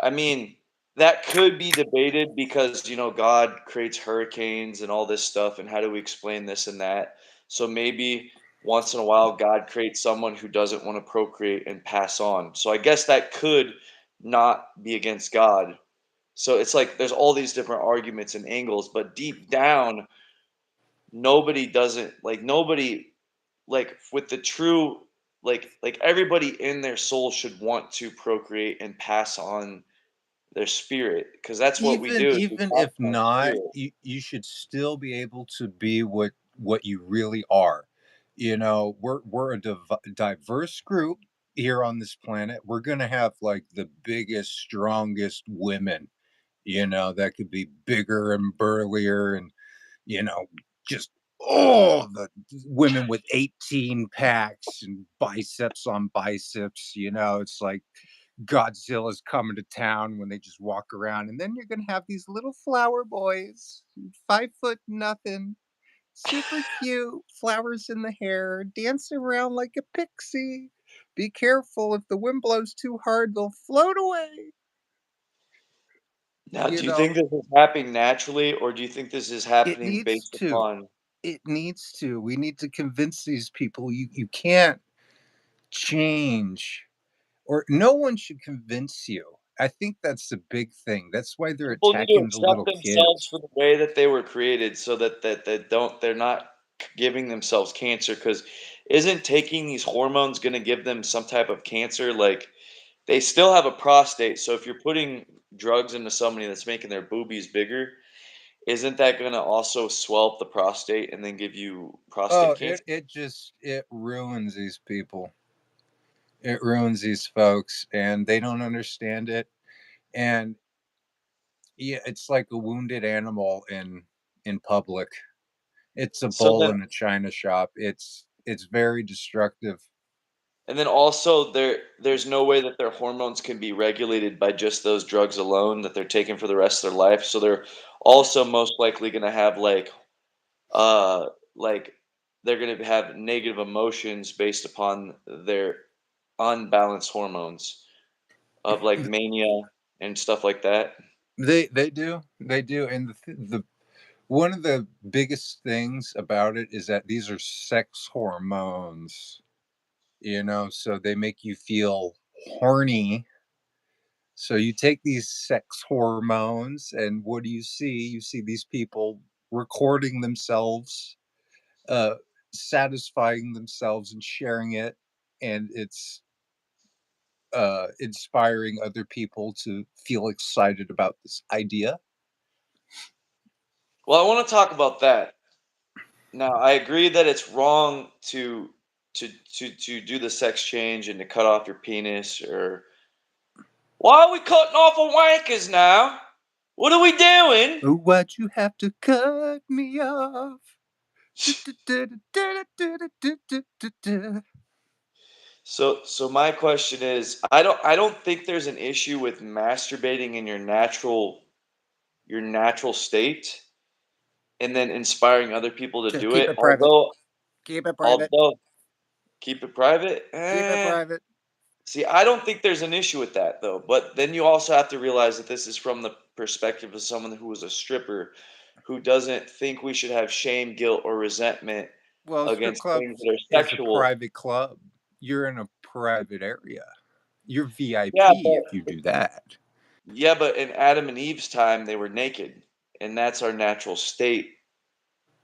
I mean, that could be debated because, God creates hurricanes and all this stuff, and how do we explain this and that? So maybe once in a while, God creates someone who doesn't want to procreate and pass on. So I guess that could not be against God. So it's like there's all these different arguments and angles, but deep down, nobody with the true everybody in their soul should want to procreate and pass on their spirit, because that's what we Even do is we even pass if on not, spirit. you should still be able to be what you really are. You know, we're a diverse group here on this planet. We're gonna have like the biggest, strongest women, you know, that could be bigger and burlier and, you know, just the women with 18 packs and biceps on biceps, you know, it's like Godzilla's coming to town when they just walk around. And then you're going to have these little flower boys, 5 foot nothing, super cute, flowers in the hair, dancing around like a pixie. Be careful, if the wind blows too hard, they'll float away. Now, You do you think know, this is happening naturally, or do you think this is it happening needs based to. upon? It needs to. We need to convince these people you can't change, or no one should convince you. I think that's the big thing. That's why they're People need to attacking the accept little themselves kids. for the way that they were created, so that they're not giving themselves cancer. Because isn't taking these hormones going to give them some type of cancer? Like, they still have a prostate. So if you're putting drugs into somebody that's making their boobies bigger, isn't that going to also swell up the prostate and then give you Oh, prostate cancer? it ruins these people. It ruins these folks, and they don't understand it. And yeah, it's like a wounded animal in public. It's a So bull then, in a china shop. It's very destructive. and then also there's no way that their hormones can be regulated by just those drugs alone that they're taking for the rest of their life. So they're also most likely going to have uh like they're going to have negative emotions based upon their unbalanced hormones of like mania and stuff like that. They do, and the one of the biggest things about it is that these are sex hormones. So they make you feel horny. So you take these sex hormones, and what do you see? You see these people recording themselves, uh, satisfying themselves, and sharing it, and it's inspiring other people to feel excited about this idea. Well, I want to talk about that. Now, I agree that it's wrong to do the sex change and to cut off your penis or why are we cutting off a wankers now? What are we doing? Oh, why'd you have to cut me off? So my question is, I don't think there's an issue with masturbating in your natural state and then inspiring other people to Just do keep it. it private. Although Keep it private. although keep it private. Keep it private. See, I don't think there's an issue with that though. But then you also have to realize that this is from the perspective of someone who was a stripper who doesn't think we should have shame, guilt, or resentment Well, a strip against club things that are is a sexual. private club. You're in a private area. You're Yeah, VIP if you but do that. yeah, but in Adam and Eve's time, they were naked, and that's our natural state.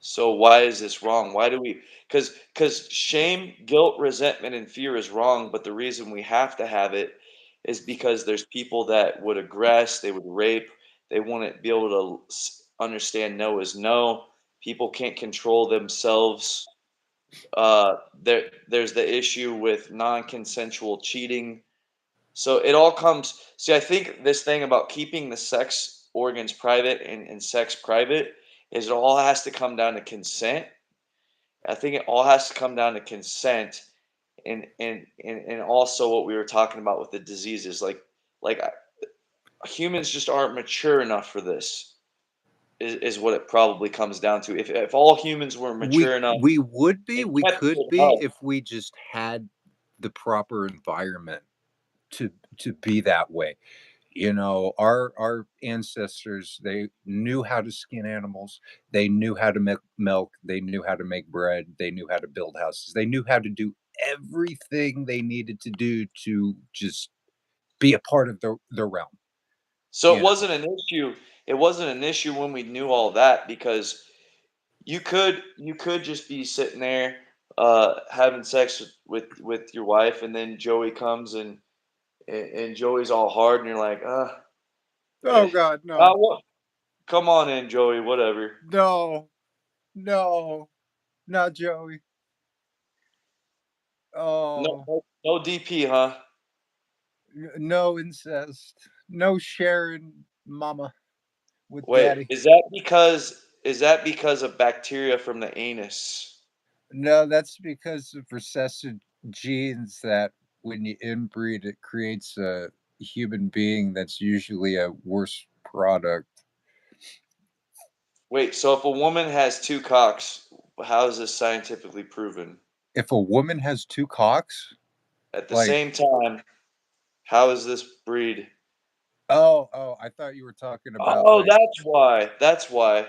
So why is this wrong? Why do we? Because shame, guilt, resentment, and fear is wrong. But the reason we have to have it is because there's people that would aggress, they would rape, they wouldn't be able to understand no is no. People can't control themselves. There's the issue with non-consensual cheating. So it all comes. See, I think this thing about keeping the sex organs private and sex private is it all has to come down to consent. I think it all has to come down to consent and also what we were talking about with the diseases. Humans just aren't mature enough for this. Is what it probably comes down to. If all humans were mature enough We would be, and we kept could good be health. if we just had the proper environment to be that way. Our ancestors, they knew how to skin animals, they knew how to make milk, they knew how to make bread, they knew how to build houses, they knew how to do everything they needed to do to just be a part of the realm, So it you know. wasn't an issue. It wasn't an issue when we knew all that because you could just be sitting there having sex with your wife and then Joey comes and Joey's all hard and you're like, Oh eh, God, no. what? Come on in, Joey, whatever. No. No. Not Joey. No, Oh, no DP, huh? no incest. No sharing mama with Wait, daddy. is that because of bacteria from the anus? No, that's because of recessive genes that when you inbreed, it creates a human being that's usually a worse product. Wait, so if a woman has two cocks, how is this scientifically proven? If a woman has two cocks, At the like, same time, how is this breed? oh, I thought you were talking about Oh, like, that's why. That's why.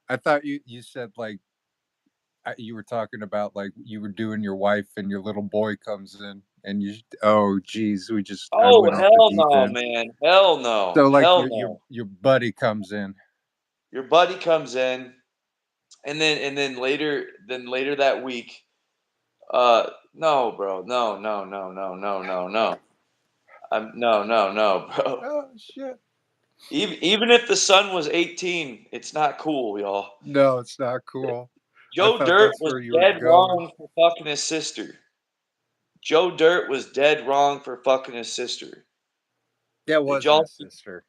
I thought you said like, you were talking about like you were doing your wife and your little boy comes in and oh geez, I Oh, went off the hell deep no, end. man. Hell no. So like Hell your no. your buddy comes in. Your buddy comes in and then later that week, no, bro. No, no, no, no, no, no, no. No, bro. Oh shit. Even if the son was 18, it's not cool, y'all. No, it's not cool. I Joe thought Dirt that's was where you were dead going. wrong for fucking his sister. Joe Dirt was dead wrong for fucking his sister. That Did wasn't y'all? his sister.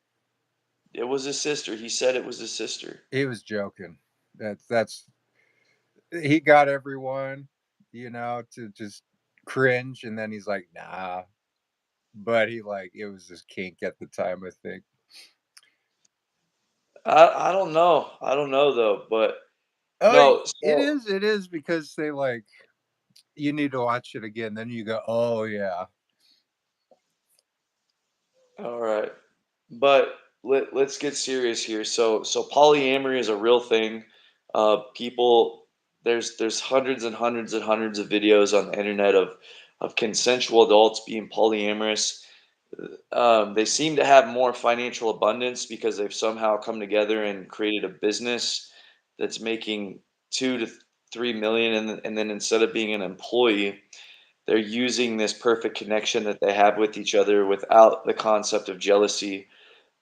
It was his sister. He said it was his sister. He was joking. That's he got everyone, to just cringe, and then he's like, nah. But it was his kink at the time, I think. I don't know. I don't know though, but Oh, no. it So is. It is because they you need to watch it again. Then you go, oh yeah. all right, but let's get serious here. So polyamory is a real thing. People, there's hundreds and hundreds and hundreds of videos on the internet of consensual adults being polyamorous. They seem to have more financial abundance because they've somehow come together and created a business that's making 2 to 3 million, and then instead of being an employee, they're using this perfect connection that they have with each other without the concept of jealousy.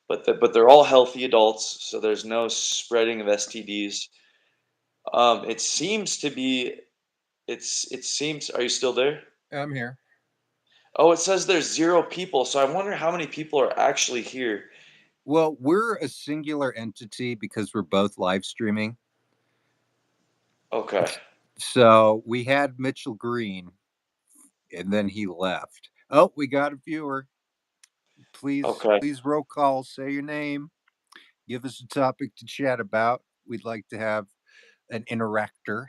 But they're all healthy adults, so there's no spreading of STDs. It seems to be. It seems. Are you still there? I'm here. Oh, it says there's 0 people, so I wonder how many people are actually here. Well, we're a singular entity because we're both live streaming. Okay. So we had Mitchell Green, and then he left. Oh, we got a viewer. Please, Okay. please roll call. Say your name. Give us a topic to chat about. We'd like to have an interactor,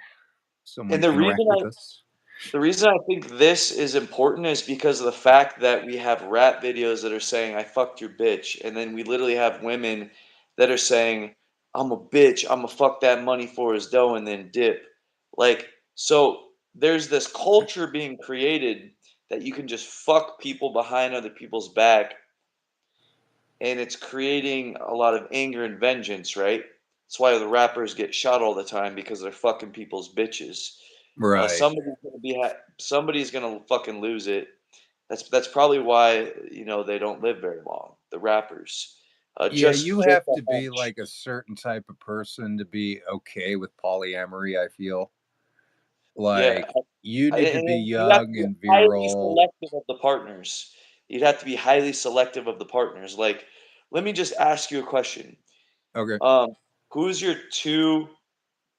someone And to interact with us. the reason I think this is important is because of the fact that we have rap videos that are saying "I fucked your bitch," and then we literally have women that are saying "I'm a bitch, I'm gonna fuck that money for his dough and then dip." Like, so there's this culture being created that you can just fuck people behind other people's back, and it's creating a lot of anger and vengeance, right? That's why the rappers get shot all the time because they're fucking people's bitches. Right. Somebody's gonna fucking lose it. That's probably why they don't live very long. The rappers, Yeah, just you just have a to be hunch. like a certain type of person to be okay with polyamory, I feel. Yeah, Like, you need to and be then you have to young be and highly virile. selective of the partners. You'd have to be highly selective of the partners. Like, let me just ask you a question. Okay. Um, who's your two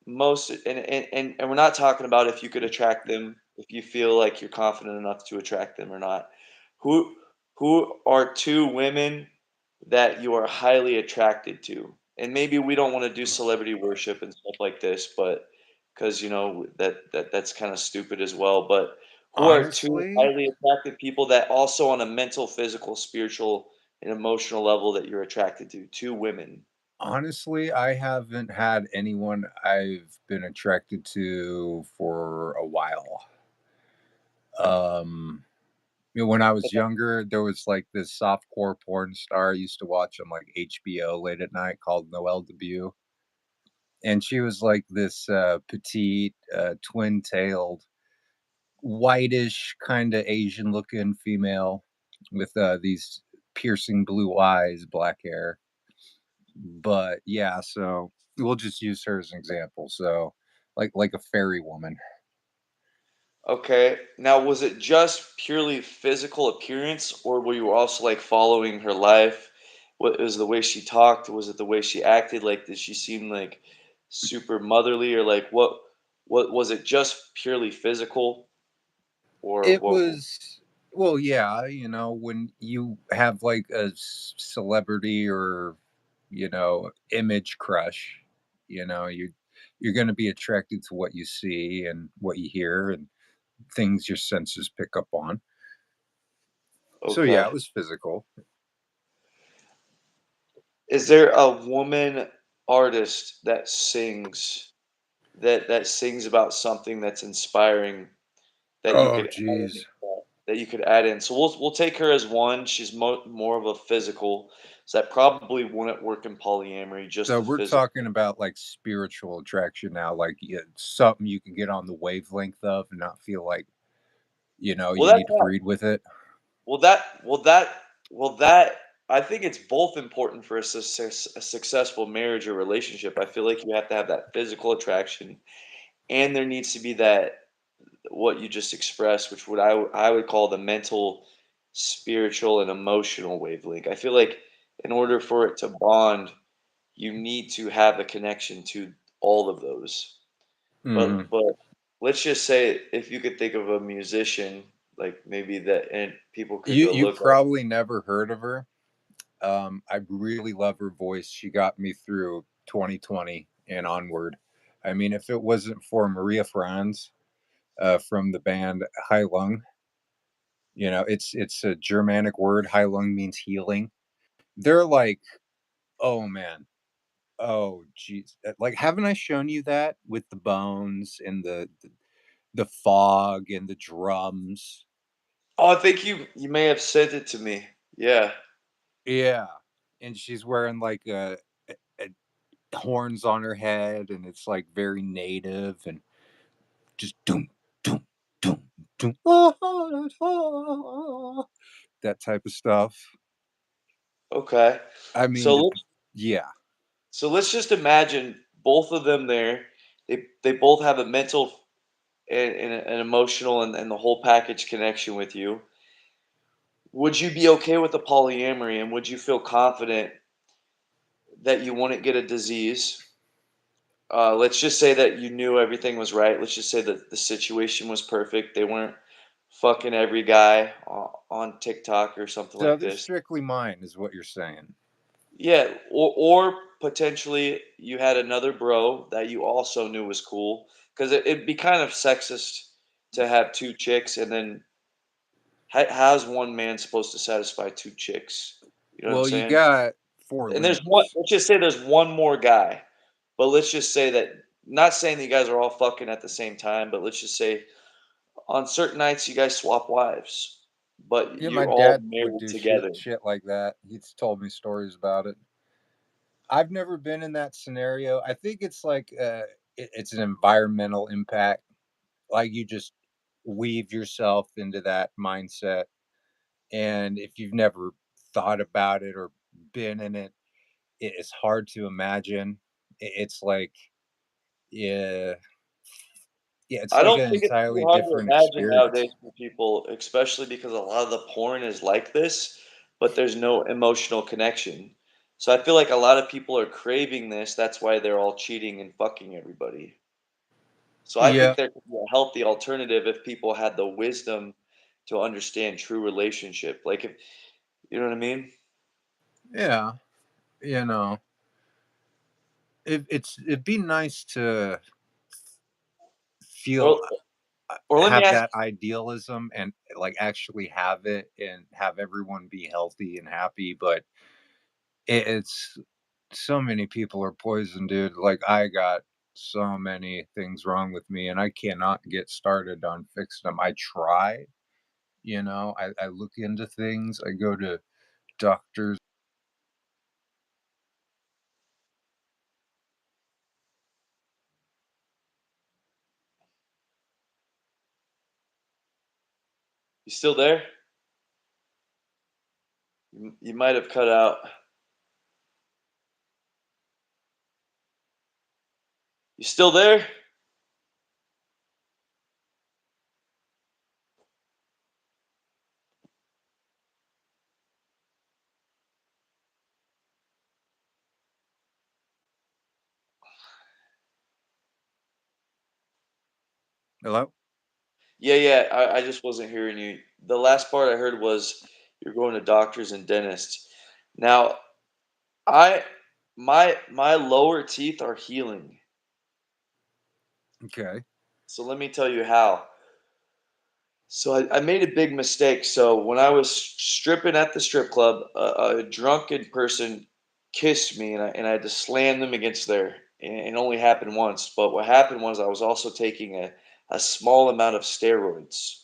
most and we're not talking about if you could attract them, if you feel like you're confident enough to attract them or not. Who who are two women that you are highly attracted to? And maybe we don't want to do celebrity worship and stuff like this, but because that's kind of stupid as well. But who are two Honestly, highly attractive people that also on a mental, physical, spiritual, and emotional level that you're attracted to? Two women. honestly, I haven't had anyone I've been attracted to for a while. Um, when I was younger, there was like this softcore porn star I used to watch on like HBO late at night called Noelle Debut. And she was like this petite, twin-tailed, whitish, kind of Asian looking female with these piercing blue eyes, black hair. But yeah, so we'll just use her as an example. So like a fairy woman. Okay. Now, was it just purely physical appearance, or were you also like following her life? What was the way she talked? Was it the way she acted? Like, did she seem like super motherly, or like what was it just purely physical, or It what? was, well, yeah, when you have like a celebrity or, image crush, you're going to be attracted to what you see and what you hear and things your senses pick up on. So yeah, Okay. it was physical. Is there a woman artist that sings that sings about something that's inspiring that you Oh, could geez. add in. So we'll take her as one. She's more of a physical, so that probably wouldn't work in polyamory. Just So the we're physical. talking about like spiritual attraction now, like something you can get on the wavelength of and not feel like, Well, you that need to breed with it. well that Well, that I think it's both important for a successful marriage or relationship. I feel like you have to have that physical attraction, and there needs to be that what you just expressed, which I would call the mental, spiritual, and emotional wavelength. I feel like in order for it to bond, you need to have a connection to all of those. Hmm. But let's just say if you could think of a musician, like maybe that, and people could You go you look up. probably never heard of her. I really love her voice. She got me through 2020 and onward. I mean, if it wasn't for Maria Franz from the band High Lung, it's a Germanic word. High Lung means healing. They're like, oh man, oh geez, like haven't I shown you that with the bones and the fog and the drums? Oh, I think you may have sent it to me. Yeah. Yeah, and she's wearing like horns on her head, and it's like very native and just doom, doom, doom, doom, that type of stuff. Okay. I So mean, let's yeah, let's just imagine both of them there. They both have a mental and an emotional and the whole package connection with you. Would you be okay with the polyamory, and would you feel confident that you wouldn't get a disease? Let's just say that you knew everything was right. Let's just say that the situation was perfect. They weren't fucking every guy on TikTok or something so like they're this. strictly mine, is what you're saying. Yeah, or potentially you had another bro that you also knew was cool, because it'd be kind of sexist to have two chicks, and then how's one man supposed to satisfy two chicks? You know what I'm Well, you saying? got four And there's one. limbs. Let's just say there's one more guy, but let's just say that. Not saying that you guys are all fucking at the same time, but let's just say on certain nights you guys swap wives, but Yeah, my you're all dad would married do shit together. shit like that. He's told me stories about it. I've never been in that scenario. I think it's like it's an environmental impact. Like you just weave yourself into that mindset, and if you've never thought about it or been in it, it's hard to imagine. It's like, yeah, yeah, it's I like don't an think it's too entirely hard to different imagine experience. nowadays for people, especially because a lot of the porn is like this, but there's no emotional connection. So I feel like a lot of people are craving this. That's why they're all cheating and fucking everybody. So I Yeah, think there could be a healthy alternative if people had the wisdom to understand true relationship. Like if you know what I mean? yeah, you know, it'd be nice to feel Or or let me have ask that idealism and like actually have it and have everyone be healthy and happy, but it's so many people are poisoned, dude. Like I got so many things wrong with me and I cannot get started on fixing them. I try, I look into things, I go to doctors. you still there? You might have cut out. You still there? Hello? Yeah, yeah. I just wasn't hearing you. The last part I heard was you're going to doctors and dentists. Now, I my lower teeth are healing. Okay. So let me tell you how. So I made a big mistake. So when I was stripping at the strip club, a drunken person kissed me, and I had to slam them against there. And it only happened once. But what happened was I was also taking a small amount of steroids,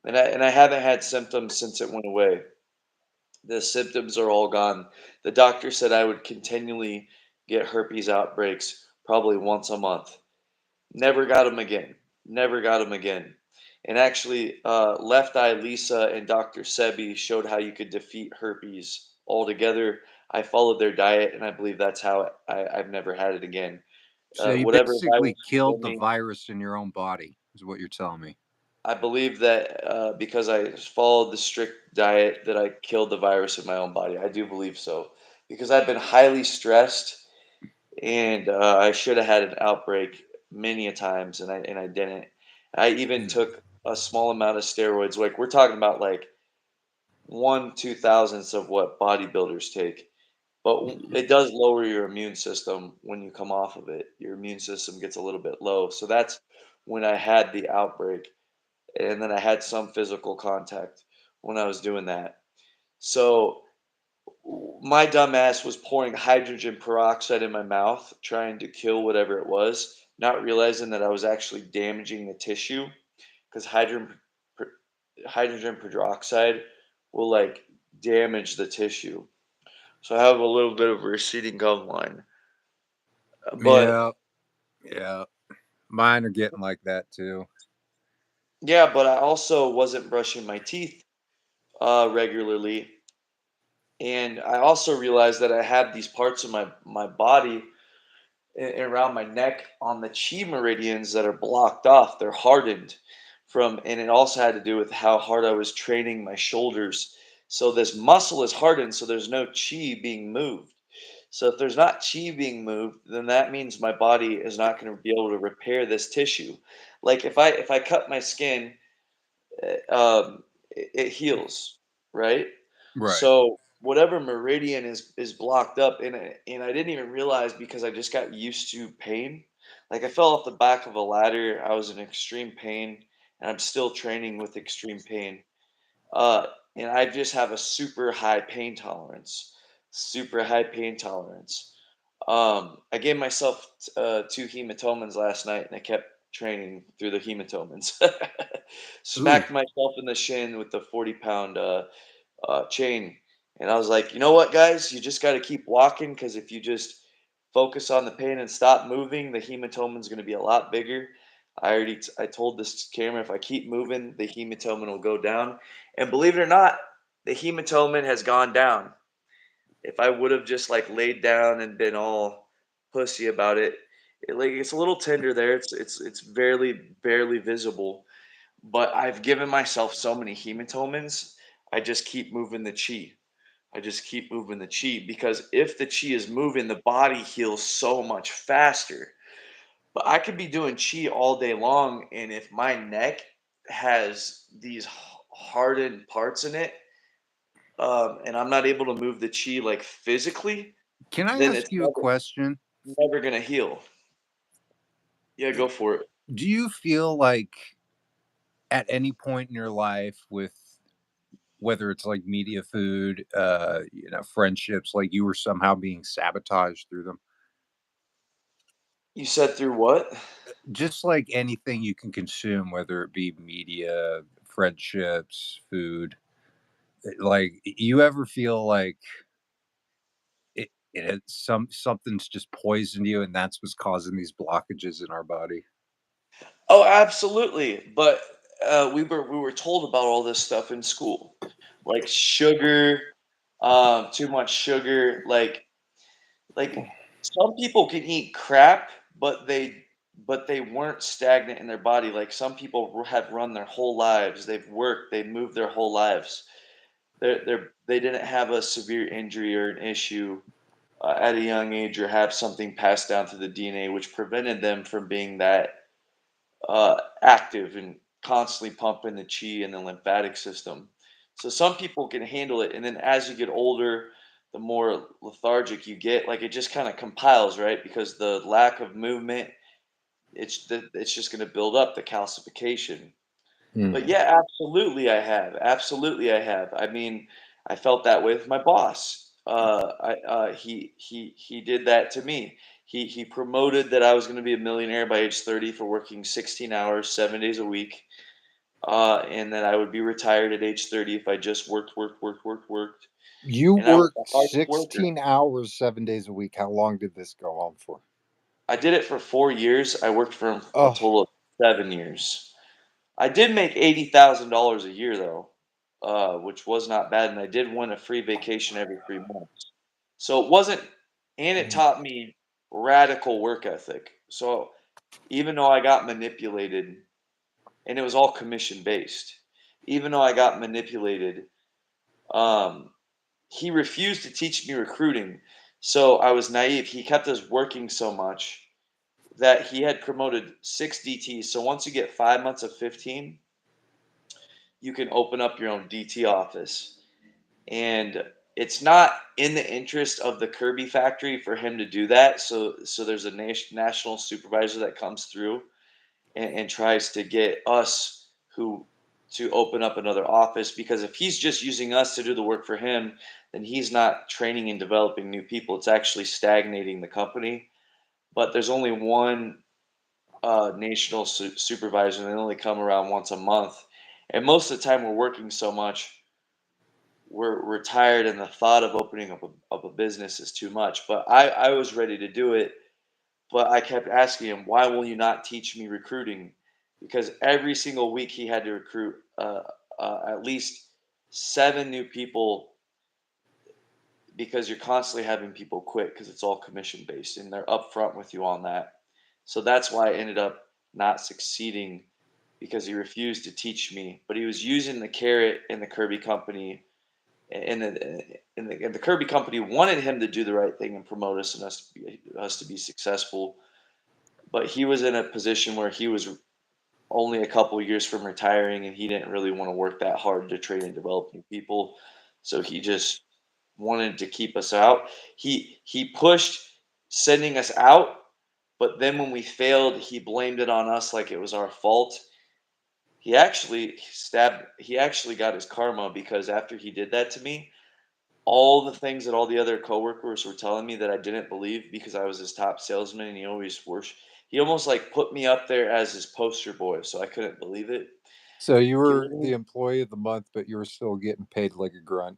and I haven't had symptoms since it went away. The symptoms are all gone. The doctor said I would continually get herpes outbreaks, probably once a month. Never got them again. Never got them again. And actually, Left Eye Lisa and Dr. Sebi showed how you could defeat herpes altogether. I followed their diet, and I believe that's how I've never had it again. So you Whatever basically virus killed killed the me, virus in your own body, is what you're telling me. I believe that because I followed the strict diet, that I killed the virus in my own body. I do believe so because I've been highly stressed, and I should have had an outbreak many a times, and I didn't. I even Mm. took a small amount of steroids. Like we're talking about like 1/2000th of what bodybuilders take. But it does lower your immune system when you come off of it. Your immune system gets a little bit low. So that's when I had the outbreak. And then I had some physical contact when I was doing that. So my dumb ass was pouring hydrogen peroxide in my mouth, trying to kill whatever it was, not realizing that I was actually damaging the tissue because per- hydrogen peroxide will like damage the tissue. So I have a little bit of a receding gum line. But Yeah, yeah. Mine are getting like that too. yeah, but I also wasn't brushing my teeth regularly, and I also realized that I had these parts of my body around my neck on the chi meridians that are blocked off. They're hardened from, and it also had to do with how hard I was training my shoulders. So this muscle is hardened, so there's no chi being moved. So if there's not chi being moved, then that means my body is not going to be able to repair this tissue. Like if I cut my skin, it heals, right? Right. So whatever meridian is blocked up, and I didn't even realize because I just got used to pain. Like I fell off the back of a ladder. I was in extreme pain, and I'm still training with extreme pain. Uh, and I just have a super high pain tolerance, super high pain tolerance. I gave myself 2 hematomins last night, and I kept training through the hematomins. Ooh. Smacked myself in the shin with the 40-pound chain, and I was like, you know what, guys, you just got to keep walking because if you just focus on the pain and stop moving, the hematomin's going to be a lot bigger. I told this camera if I keep moving, the hematomin will go down, and believe it or not, the hematomin has gone down. If I would have just like laid down and been all pussy about it, like it's a little tender there. It's barely visible, but I've given myself so many hematomins. I just keep moving the chi. I just keep moving the chi because if the chi is moving, the body heals so much faster. But I could be doing chi all day long, and if my neck has these hardened parts in it, and I'm not able to move the chi like physically, Can I then ask it's you a question? never gonna heal. Yeah, go for it. Do you feel like at any point in your life with whether it's like media food, friendships, like you were somehow being sabotaged through them? You said through what? Just like anything you can consume, whether it be media, friendships, food, like you ever feel like something's just poisoned you and that's what's causing these blockages in our body? Oh, absolutely. But we were told about all this stuff in school, like sugar, too much sugar. Like some people can eat crap, but they weren't stagnant in their body. Like some people have run their whole lives. They've worked. They moved their whole lives. They didn't have a severe injury or an issue at a young age or have something passed down through the DNA which prevented them from being that active and constantly pumping the chi and the lymphatic system. So some people can handle it, and then as you get older, the more lethargic you get. Like it just kind of compiles, right? Because the lack of movement, it's just going to build up the calcification. But Hmm. yeah, absolutely, I have. Absolutely, I have. I mean, I felt that with my boss. He did that to me. He promoted that I was going to be a millionaire by age 30 for working 16 hours, 7 days a week, and that I would be retired at age 30 if I just worked. You And I was the worked hardest worker. 16 hours 7 days a week. How long did this go on for? I did it for 4 years. I worked for him a Oh, total of 7 years. I did make $80,000 a year though, which was not bad, and I did win a free vacation every 3 months. So it wasn't, and it Mhm. taught me radical work ethic. So even though I got manipulated, and it was all commission based, even though I got manipulated, um, he refused to teach me recruiting. So I was naive. He kept us working so much that he had promoted 6 DTs. So once you get 5 months of 15, you can open up your own DT office. And it's not in the interest of the Kirby factory for him to do that. So there's a national supervisor that comes through and tries to get us who to open up another office, because if he's just using us to do the work for him, then he's not training and developing new people. It's actually stagnating the company. But there's only one national supervisor, and they only come around once a month. And most of the time, we're working so much, we're tired, and the thought of opening up a business is too much. But I was ready to do it, but I kept asking him, why will you not teach me recruiting? Because every single week he had to recruit at least 7 new people, because you're constantly having people quit because it's all commission based and they're upfront with you on that. So that's why I ended up not succeeding, because he refused to teach me, but he was using the carrot in the Kirby company, and the Kirby company wanted him to do the right thing and promote us and us to be successful. But he was in a position where he was only a couple years from retiring, and he didn't really want to work that hard to train and develop new people. So he just wanted to keep us out. He pushed sending us out, but then when we failed, he blamed it on us like it was our fault. He actually got his karma, because after he did that to me, all the things that all the other coworkers were telling me that I didn't believe, because I was his top salesman and he almost like put me up there as his poster boy, so I couldn't believe it. So you He were the literally employee of the month, but you were still getting paid like a grunt.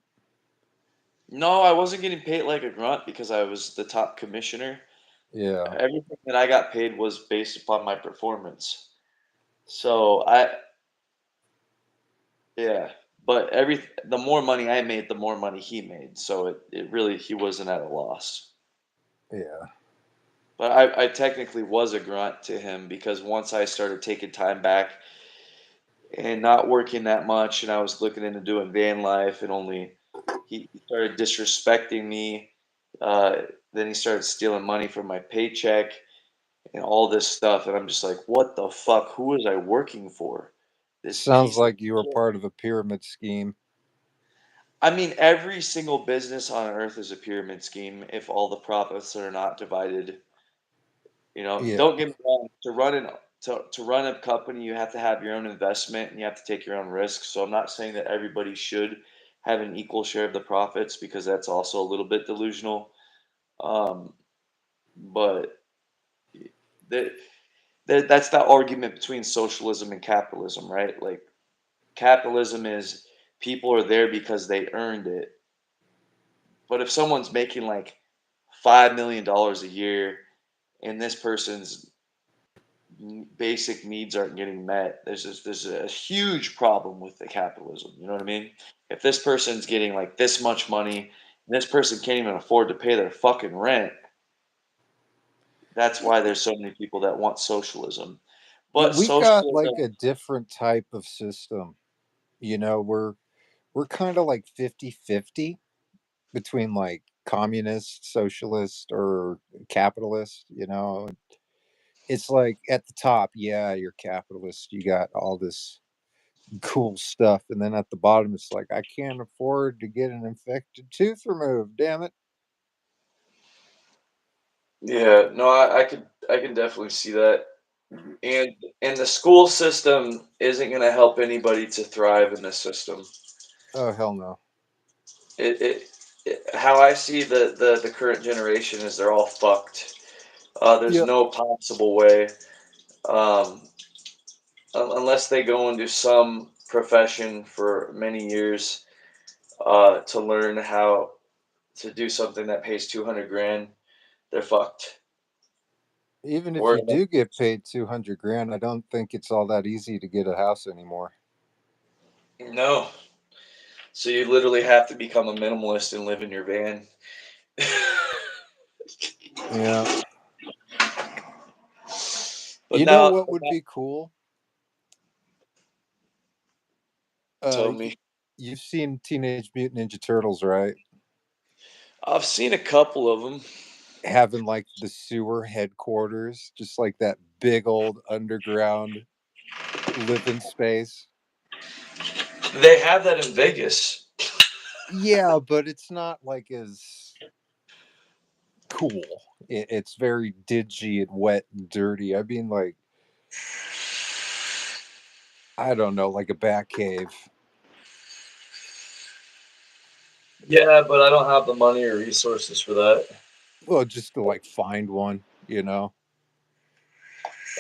No, I wasn't getting paid like a grunt because I was the top commissioner. Yeah. Everything that I got paid was based upon my performance. So yeah, but the more money I made, the more money he made. So it really, he wasn't at a loss. Yeah. But I technically was a grunt to him, because once I started taking time back and not working that much, and I was looking into doing van life, and only he started disrespecting me. Uh, then he started stealing money from my paycheck and all this stuff, and I'm just like, what the fuck? Who was I working for? This Sounds piece of like you were shit. part of a pyramid scheme. I mean, every single business on earth is a pyramid scheme if all the profits are not divided. Yeah. Don't get me wrong. To run a company, you have to have your own investment and you have to take your own risks. So I'm not saying that everybody should have an equal share of the profits, because that's also a little bit delusional. Um, but that that's the argument between socialism and capitalism, right? Like, capitalism is people are there because they earned it. But if someone's making like $5 million a year, and this person's basic needs aren't getting met, there's a huge problem with the capitalism. You know what I mean? If this person's getting like this much money, and this person can't even afford to pay their fucking rent, that's why there's so many people that want socialism. Yeah, But we've got like socialism, a different type of system. We're kind of like 50-50 between like communist, socialist, or capitalist. It's like at the top, yeah, you're capitalist. You got all this cool stuff. And then at the bottom, it's like, I can't afford to get an infected tooth removed. Damn it. yeah, no, I can definitely see that. And and the school system isn't going to help anybody to thrive in this system. Oh, hell no. How I see the current generation is they're all fucked. There's Yep. no possible way, um, unless they go into some profession for many years, to learn how to do something that pays 200 grand. They're fucked. Even if Or you do get paid 200 grand, I don't think it's all that easy to get a house anymore. no. So you literally have to become a minimalist and live in your van. Yeah. But You know now, what would be cool? tell Y- me. you've seen Teenage Mutant Ninja Turtles, right? I've seen a couple of them. Having like the sewer headquarters, just like that big old underground living space. They have that in Vegas. Yeah, but it's not like as cool. It's very dingy and wet and dirty. I mean, like, I don't know, like a bat cave. Yeah, but I don't have the money or resources for that. Well, just to like find one, you know?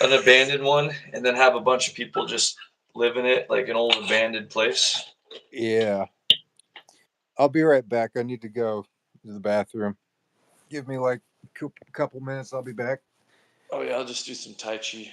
An abandoned one, and then have a bunch of people just live in it like an old abandoned place. Yeah. I'll be right back. I need to go to the bathroom. Give me like a couple minutes. I'll be back. Oh yeah, I'll just do some Tai Chi.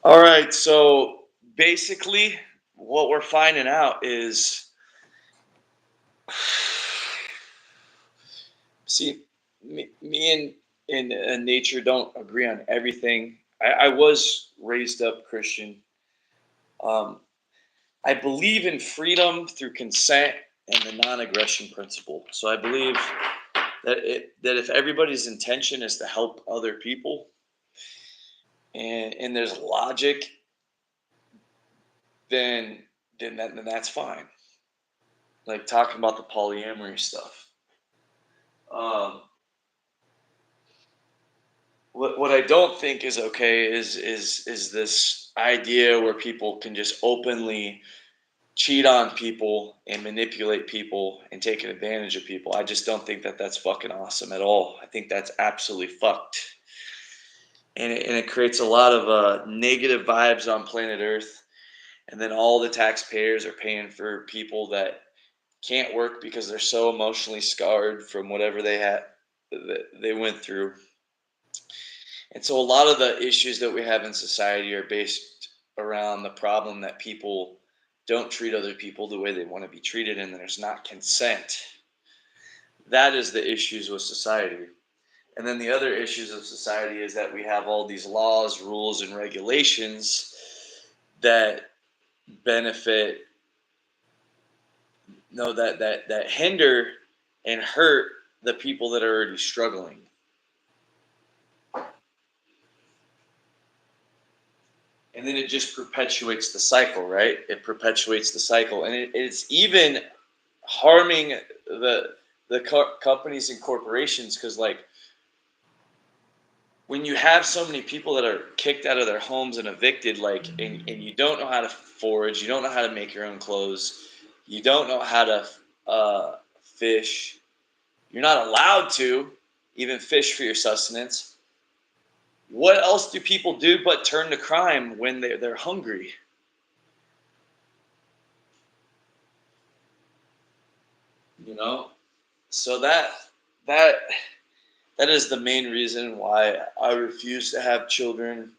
All right, so basically, what we're finding out is, see, me and nature don't agree on everything. I was raised up Christian. Um, I believe in freedom through consent and the non-aggression principle. So I believe that if everybody's intention is to help other people, and there's logic, then then that's fine. Like talking about the polyamory stuff. Um, what I don't think is okay is this idea where people can just openly cheat on people and manipulate people and taking advantage of people. I just don't think that that's fucking awesome at all. I think that's absolutely fucked. And it creates a lot of negative vibes on planet Earth. And then all the taxpayers are paying for people that can't work because they're so emotionally scarred from whatever they had that they went through. And so a lot of the issues that we have in society are based around the problem that people don't treat other people the way they want to be treated, and there's not consent. That is the issues with society. And then the other issues of society is that we have all these laws, rules, and regulations that benefit, no, that hinder and hurt the people that are already struggling. And then it just perpetuates the cycle, right? It perpetuates the cycle, and it's even harming the companies and corporations, because like when you have so many people that are kicked out of their homes and evicted, like, and you don't know how to forage, you don't know how to make your own clothes, you don't know how to fish, you're not allowed to even fish for your sustenance. What else do people do but turn to crime when they're hungry? You know, so that that is the main reason why I refuse to have children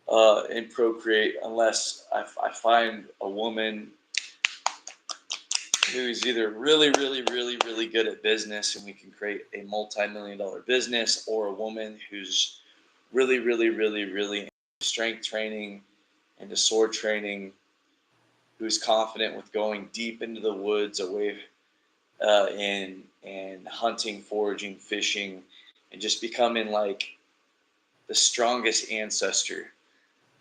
and procreate unless I find a woman who is either really, really, really, really good at business and we can create a multi-million-dollar business, or a woman who's really, really, really, really into strength training, into sword training, who's confident with going deep into the woods away and hunting, foraging, fishing, and just becoming like the strongest ancestor,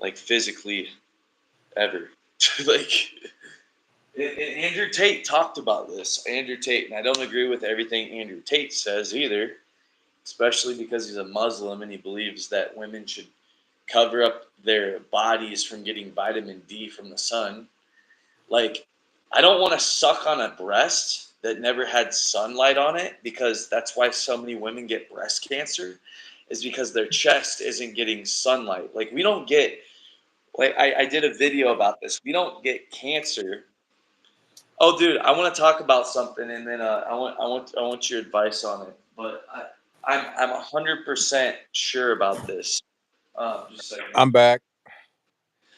like physically ever. Like, and Andrew Tate talked about this. Andrew Tate, and I don't agree with everything Andrew Tate says either, especially because he's a Muslim and he believes that women should cover up their bodies from getting vitamin D from the sun. Like, I don't want to suck on a breast that never had sunlight on it, because that's why so many women get breast cancer, is because their chest isn't getting sunlight. Like we don't get, like I did a video about this. We don't get cancer. Oh, dude, I want to talk about something, and then I want your advice on it. But I'm 100% sure about this. Just a second. I'm back.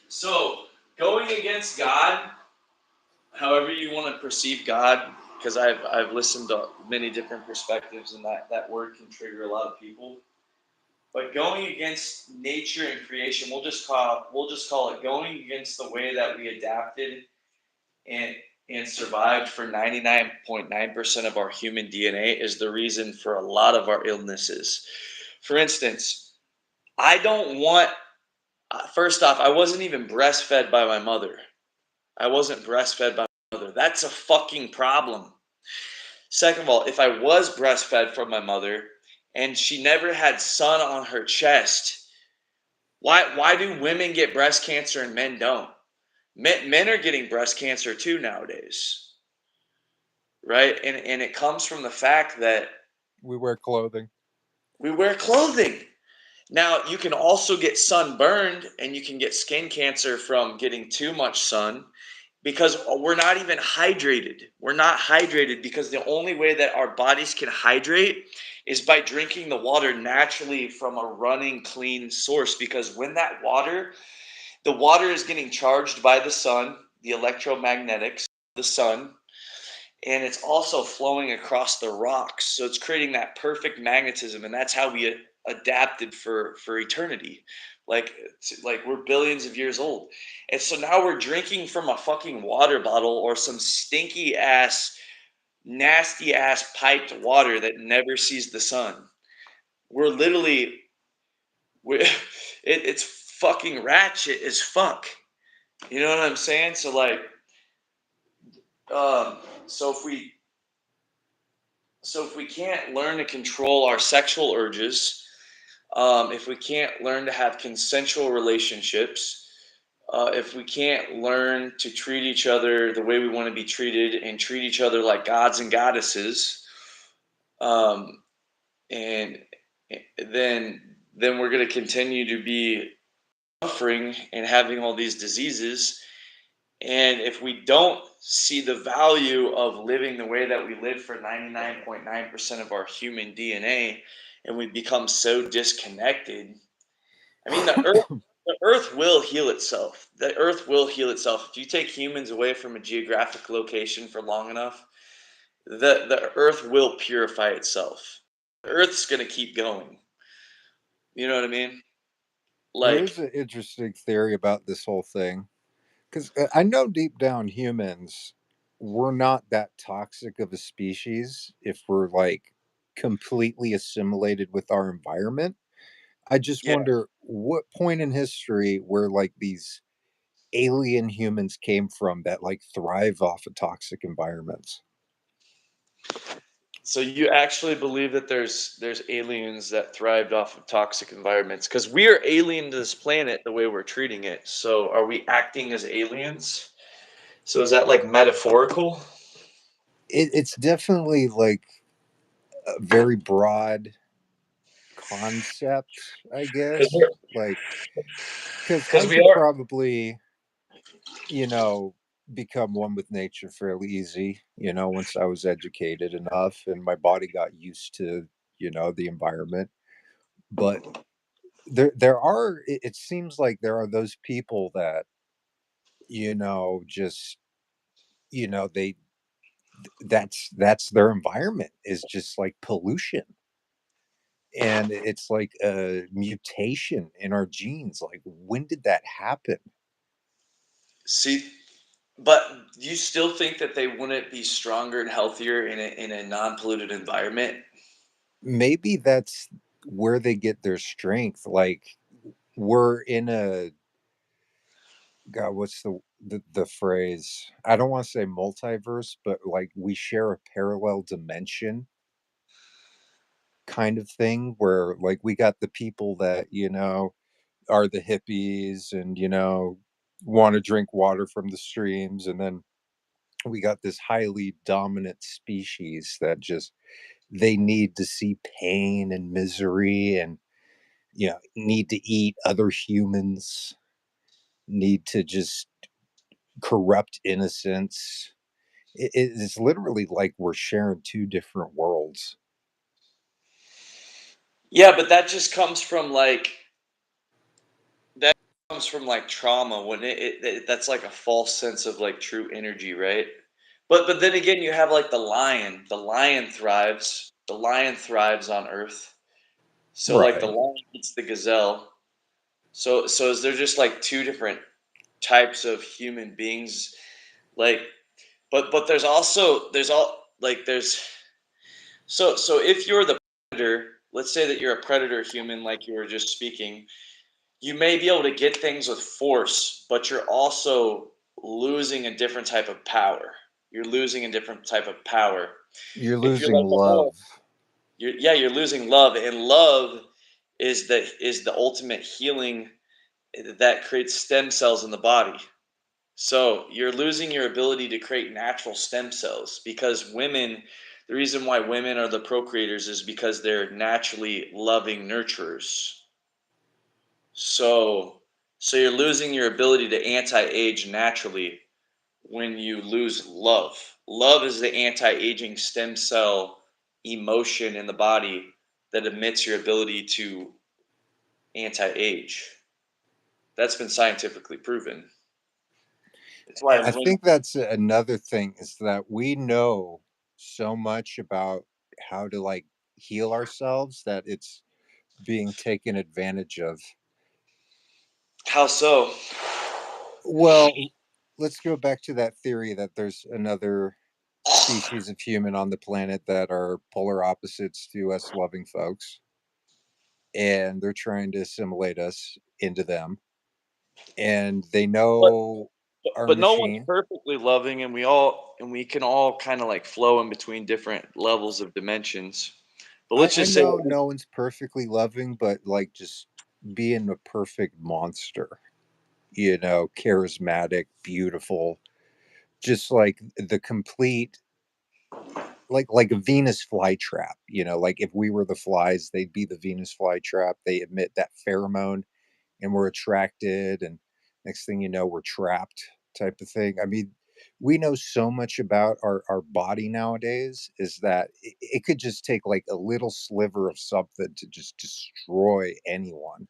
So going against God, however you want to perceive God, because I've listened to many different perspectives, and that word can trigger a lot of people. But going against nature and creation, we'll just call it going against the way that we adapted and and survived for 99.9% of our human DNA is the reason for a lot of our illnesses. For instance, I don't want first off, I wasn't even breastfed by my mother. I wasn't breastfed by my mother. That's a fucking problem. Second of all, if I was breastfed from my mother and she never had sun on her chest, why do women get breast cancer and men don't? Men are getting breast cancer too nowadays, right? And it comes from the fact that We wear clothing. we wear clothing. Now, you can also get sunburned and you can get skin cancer from getting too much sun because we're not even hydrated. We're not hydrated because the only way that our bodies can hydrate is by drinking the water naturally from a running clean source. Because when the water is getting charged by the sun, the electromagnetics, the sun, and it's also flowing across the rocks. So it's creating that perfect magnetism, and that's how we adapted for eternity. Like we're billions of years old. And so now we're drinking from a fucking water bottle or some stinky ass, nasty ass piped water that never sees the sun. We're literally we it's fucking ratchet as fuck. You know what I'm saying? So like um so if we so if we can't learn to control our sexual urges, if we can't learn to have consensual relationships, if we can't learn to treat each other the way we want to be treated and treat each other like gods and goddesses, um, and then we're going to continue to be suffering and having all these diseases. And if we don't see the value of living the way that we live for 99.9% of our human DNA, and we become so disconnected, I mean, the earth will heal itself. The earth will heal itself. If you take humans away from a geographic location for long enough, the earth will purify itself. The earth's going to keep going. You know what I mean? Here's Like, an interesting theory about this whole thing. Because I know deep down humans, we're not that toxic of a species if we're like completely assimilated with our environment. I just yeah. wonder what point in history where like these alien humans came from that like thrive off of toxic environments. So you actually believe that there's aliens that thrived off of toxic environments? Because we are alien to this planet the way we're treating it. So are we acting as aliens? So is that like metaphorical? It's definitely like a very broad concept, I Because guess. we're Like, because because I we could are. probably, you know, become one with nature fairly easy, once I was educated enough and my body got used to, the environment. But there are, it seems like there are those people that, just, they, that's their environment is just like pollution. And it's like a mutation in our genes. Like, when did that happen? See, but do you still think that they wouldn't be stronger and healthier in a non-polluted environment? Maybe that's where they get their strength. Like, we're in a God, what's the phrase? I don't want to say multiverse, but like we share a parallel dimension kind of thing where like we got the people that, are the hippies and, want to drink water from the streams. And then we got this highly dominant species that just they need to see pain and misery and need to eat other humans, need to just corrupt innocence. It's literally like we're sharing two different worlds. Yeah, but that just comes from like trauma when that's like a false sense of like true energy, right? But then again, you have like the lion. The lion thrives on Earth. So like the Right. lion eats the gazelle. So is there just like two different types of human beings? Like, but there's all like there's so if you're the predator, let's say that you're a predator human, like you were just speaking, you may be able to get things with force, but you're also losing a different type of power. You're losing a different type of power. You're If you're losing like a more, love. you're losing love, and love is the ultimate healing that creates stem cells in the body. So you're losing your ability to create natural stem cells because the reason why women are the procreators is because they're naturally loving nurturers. So, so you're losing your ability to anti-age naturally when you lose love. Love is the anti-aging stem cell emotion in the body that emits your ability to anti-age. That's been scientifically proven. It's why I when think that's another thing is that we know so much about how to like heal ourselves that it's being taken advantage of. how so? Well, let's go back to that theory that there's another species of human on the planet that are polar opposites to us loving folks, and they're trying to assimilate us into them. And they But know our but no one's machine. perfectly loving, and we can all kind of like flow in between different levels of dimensions. But let's I just say, know no one's perfectly loving, but like just being a perfect monster, charismatic, beautiful, just like the complete, like a Venus flytrap. Like if we were the flies, they'd be the Venus flytrap. They emit that pheromone, and we're attracted, and next thing you know, we're trapped, type of thing. I mean, we know so much about our body nowadays is that it could just take like a little sliver of something to just destroy anyone.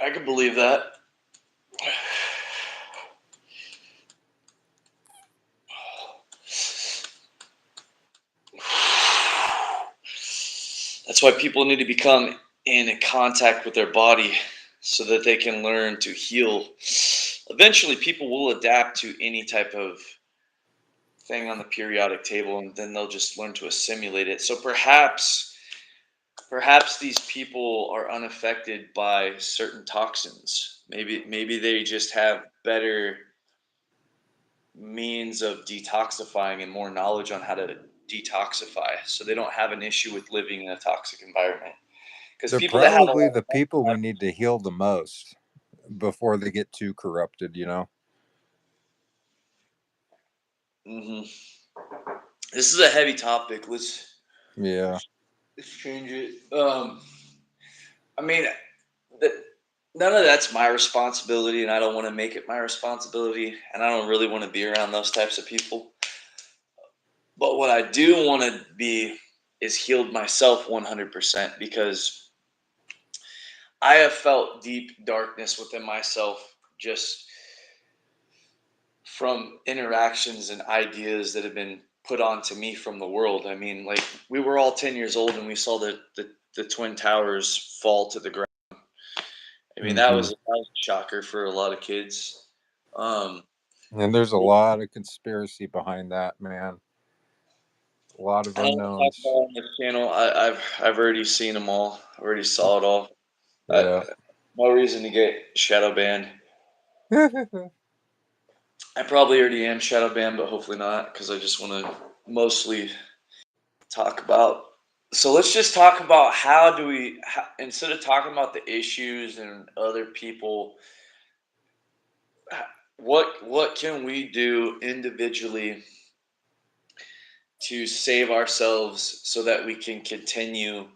I can believe that. That's why people need to become in contact with their body so that they can learn to heal. Eventually, people will adapt to any type of thing on the periodic table, and then they'll just learn to assimilate it. So perhaps these people are unaffected by certain toxins. Maybe they just have better means of detoxifying and more knowledge on how to detoxify, so they don't have an issue with living in a toxic environment. Because They're people that have a probably lot the people we need to heal the most before they get too corrupted. of this is a heavy topic. Yeah. Let's change it. I mean, that none of that's my responsibility, and I don't want to make it my responsibility, and I don't really want to be around those types of people. But what I do want to be is healed myself 100% because I have felt deep darkness within myself just from interactions and ideas that have been put onto me from the world. I mean, like we were all 10 years old and we saw the twin towers fall to the ground. I mean, that Hmm. was a shocker for a lot of kids. Um, And there's a lot of conspiracy behind that, man. A lot of I don't want to talk unknowns. about on this channel. I've already seen them all. I already saw it all. I, Yeah. no reason to get shadow banned. I probably already am shadow banned, but hopefully not because I just want to mostly talk about. So let's just talk about instead of talking about the issues and other people, what can we do individually to save ourselves so that we can continue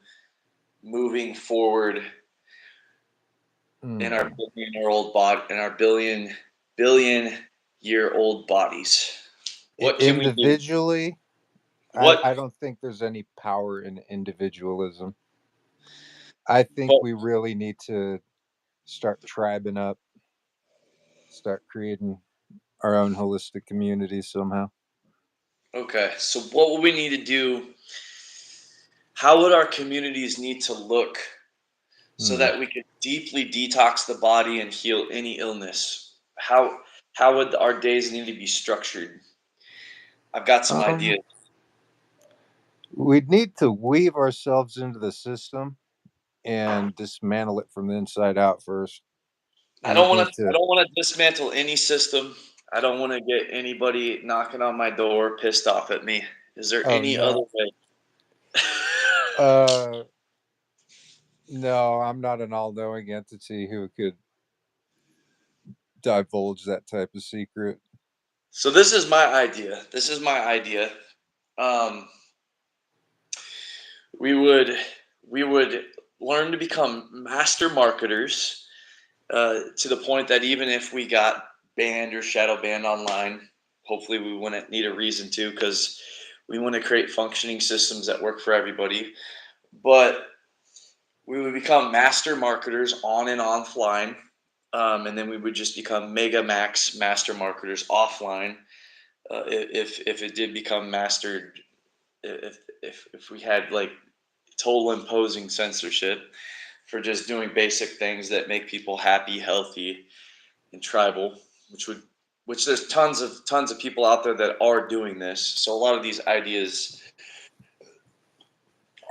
moving forward in our Hmm. billion-year-old body, in our billion-year-old bodies? What can we do? Individually, I What? don't think there's any power in individualism. I think But we really need to start tribing up, start creating our own holistic community somehow. okay, so what would we need to do? How would our communities need to look so Hmm. that we could deeply detox the body and heal any illness? How would our days need to be structured? I've got some Um, ideas. we'd need to weave ourselves into the system and dismantle it from the inside out first. We'd need I to. don't want to dismantle any system. I don't want to get anybody knocking on my door pissed off at me. Is there Oh any other no. way? Uh, no, I'm not an all-knowing entity who could divulge that type of secret. So this is my idea. This is my idea. Um, we would we would learn to become master marketers to the point that even if we got banned or shadow banned online, hopefully we wouldn't need a reason to, because we want to create functioning systems that work for everybody. But we would become master marketers on and offline, and then we would just become mega max master marketers offline. If it did become mastered, if we had like total imposing censorship for just doing basic things that make people happy, healthy, and tribal, which would which there's tons of people out there that are doing this. So a lot of these ideas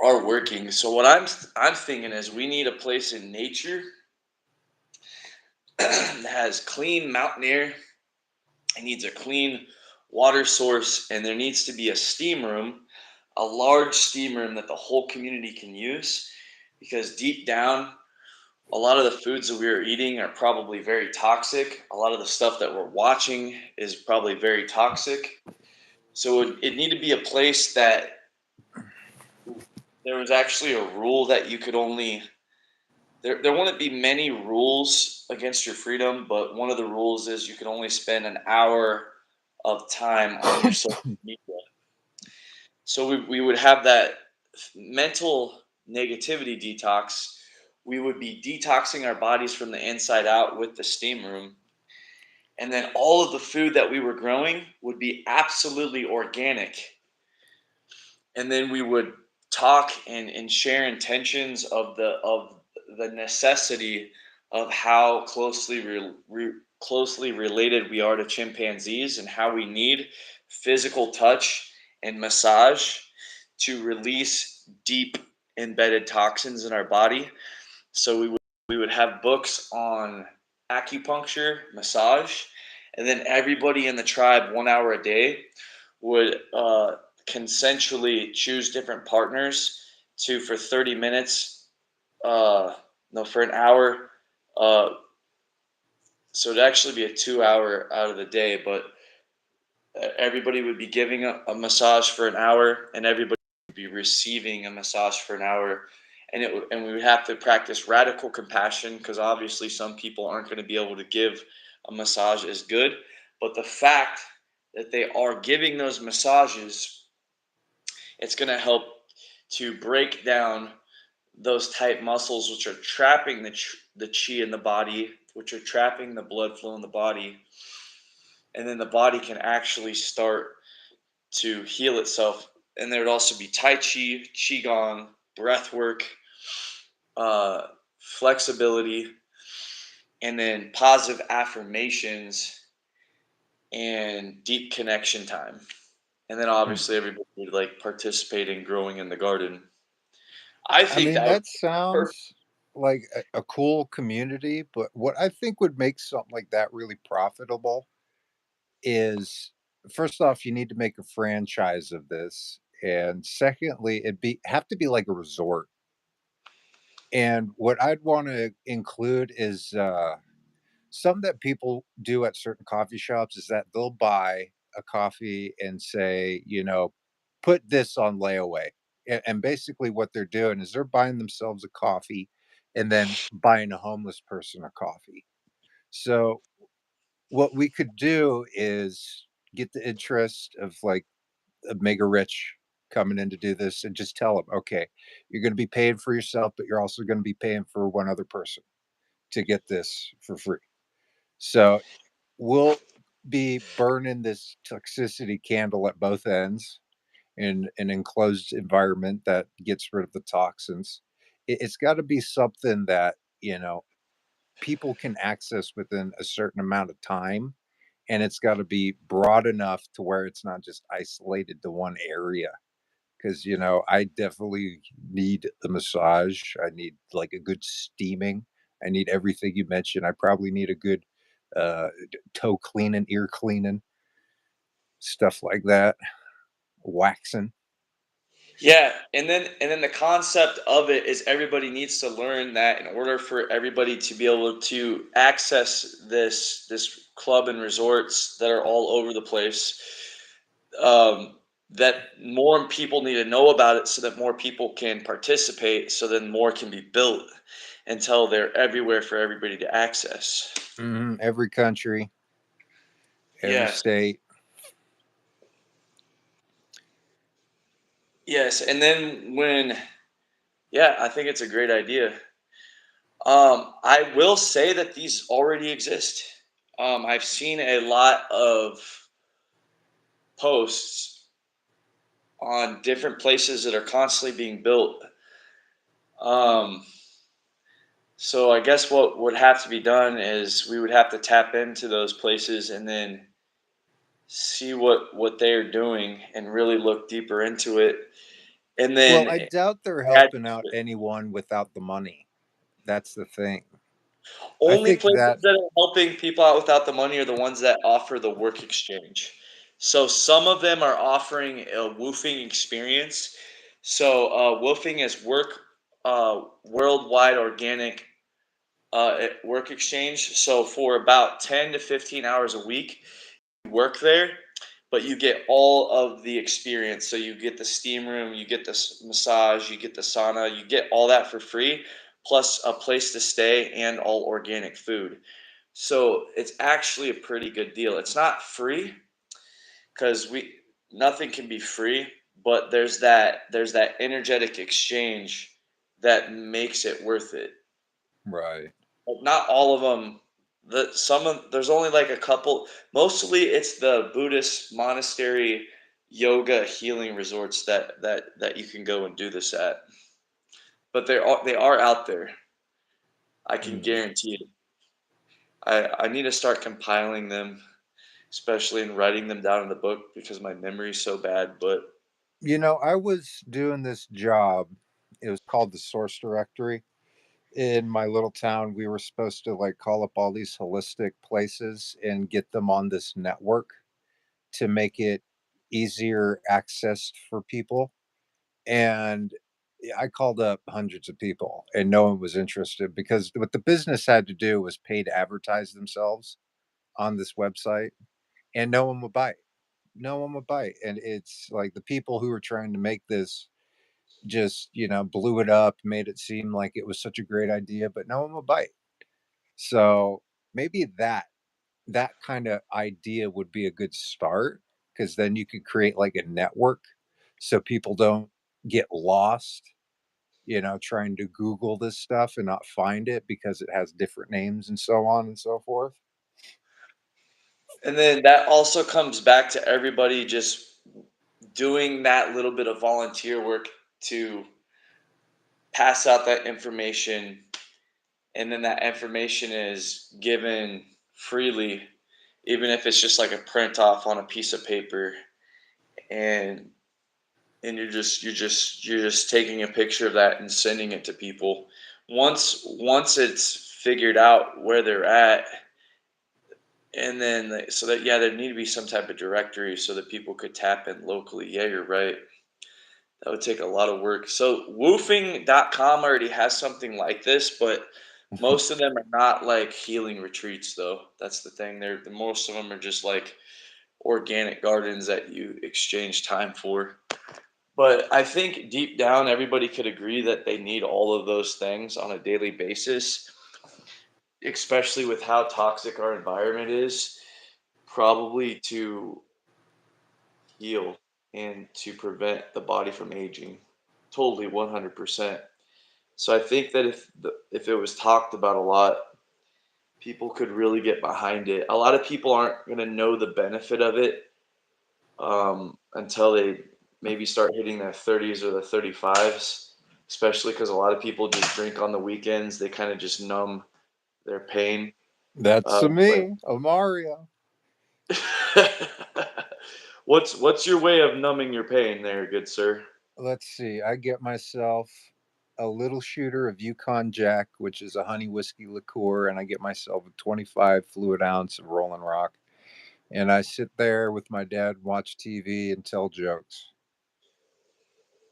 are working. So what I'm thinking is we need a place in nature that has clean mountain air. It needs a clean water source, and there needs to be a steam room, a large steam room that the whole community can use. Because deep down, a lot of the foods that we are eating are probably very toxic. A lot of the stuff that we're watching is probably very toxic. So it need to be a place that there was actually a rule that you could only there wouldn't be many rules against your freedom, but one of the rules is you can only spend an hour of time on your social media. So we would have that mental negativity detox. We would be detoxing our bodies from the inside out with the steam room. And then all of the food that we were growing would be absolutely organic. And then we would talk and share intentions of the necessity of how closely related we are to chimpanzees, and how we need physical touch and massage to release deep embedded toxins in our body. So we would have books on acupuncture, massage, and then everybody in the tribe 1 hour a day would consensually choose different partners to for 30 minutes, uh, no, for an hour. Uh, so it'd actually be a 2 hour out of the day, but everybody would be giving a massage for an hour, and everybody would be receiving a massage for an hour. And we would have to practice radical compassion, because obviously some people aren't going to be able to give a massage as good. But the fact that they are giving those massages, it's going to help to break down those tight muscles, which are trapping the chi in the body, which are trapping the blood flow in the body. And then the body can actually start to heal itself. And there would also be Tai Chi, Qigong, breath work, uh, flexibility, and then positive affirmations and deep connection time. And then Hmm. obviously everybody would like participate in growing in the garden. I I think mean, that would that be perfect. sounds like a cool community, but what I think would make something like that really profitable is, first off, you need to make a franchise of this, and secondly, it be have to be like a resort. And what I'd want to include is some that people do at certain coffee shops is that they'll buy a coffee and say, put this on layaway. And basically what they're doing is they're buying themselves a coffee and then buying a homeless person a coffee. So what we could do is get the interest of like a mega rich coming in to do this and just tell them, okay, you're going to be paying for yourself, but you're also going to be paying for one other person to get this for free. So we'll be burning this toxicity candle at both ends in an enclosed environment that gets rid of the toxins. It's got to be something that, people can access within a certain amount of time. And it's got to be broad enough to where it's not just isolated to one area. Because, I definitely need the massage. I need like a good steaming. I need everything you mentioned. I probably need a good toe cleaning, ear cleaning, stuff like that, waxing. Yeah, and then the concept of it is everybody needs to learn that in order for everybody to be able to access this club and resorts that are all over the place, that more people need to know about it so that more people can participate, so then more can be built until they're everywhere for everybody to access. Every country, every Yes, state. yes, and then yeah, I think it's a great idea. I will say that these already exist. I've seen a lot of posts on different places that are constantly being built. Um, so I guess what would have to be done is we would have to tap into those places and then see what they're doing and really look deeper into it, and Well, then I doubt they're add helping to out it. anyone without the money. That's the thing. I Only think places that, that are helping people out without the money are the ones that offer the work exchange. So some of them are offering a woofing experience. So woofing is worldwide organic work exchange. So for about 10 to 15 hours a week, you work there, but you get all of the experience. So you get the steam room, you get the massage, you get the sauna, you get all that for free, plus a place to stay and all organic food. So it's actually a pretty good deal. It's not free because we nothing can be free, but there's that energetic exchange that makes it worth it. right. But not all of them. There's only like a couple. Mostly, it's the Buddhist monastery yoga healing resorts that you can go and do this at. But they are out there. I can Mm. guarantee it. I need to start compiling them, especially in writing them down in the book because my memory's so bad. But I was doing this job. It was called the Source Directory. In my little town, we were supposed to like call up all these holistic places and get them on this network to make it easier accessed for people. And I called up hundreds of people and no one was interested because what the business had to do was pay to advertise themselves on this website and no one would buy it. No one would buy it. And it's like the people who were trying to make this just, blew it up, made it seem like it was such a great idea, but no one would buy it. So maybe that kind of idea would be a good start because then you could create like a network so people don't get lost, trying to Google this stuff and not find it because it has different names and so on and so forth. and then that also comes back to everybody just doing that little bit of volunteer work to pass out that information, and then that information is given freely, even if it's just like a print off on a piece of paper, and you're just taking a picture of that and sending it to people. Once it's figured out where they're at, and then so that, yeah, there need to be some type of directory so that people could tap in locally. Yeah, you're right. That would take a lot of work. So woofing.com already has something like this, but most of them are not like healing retreats though. That's the thing. Most of them are just like organic gardens that you exchange time for. But I think deep down, everybody could agree that they need all of those things on a daily basis, especially with how toxic our environment is, probably to heal and to prevent the body from aging. Totally 100%. So I think that if it was talked about a lot, people could really get behind it. A lot of people aren't going to know the benefit of it until they maybe start hitting their 30s or their 35s, especially because a lot of people just drink on the weekends. They kind of just numb their pain. That's But me, Mario. what's your way of numbing your pain there, good sir? Let's see. I get myself a little shooter of Yukon Jack, which is a honey whiskey liqueur, and I get myself a 25 fluid ounce of Rolling Rock. And I sit there with my dad, watch TV, and tell jokes.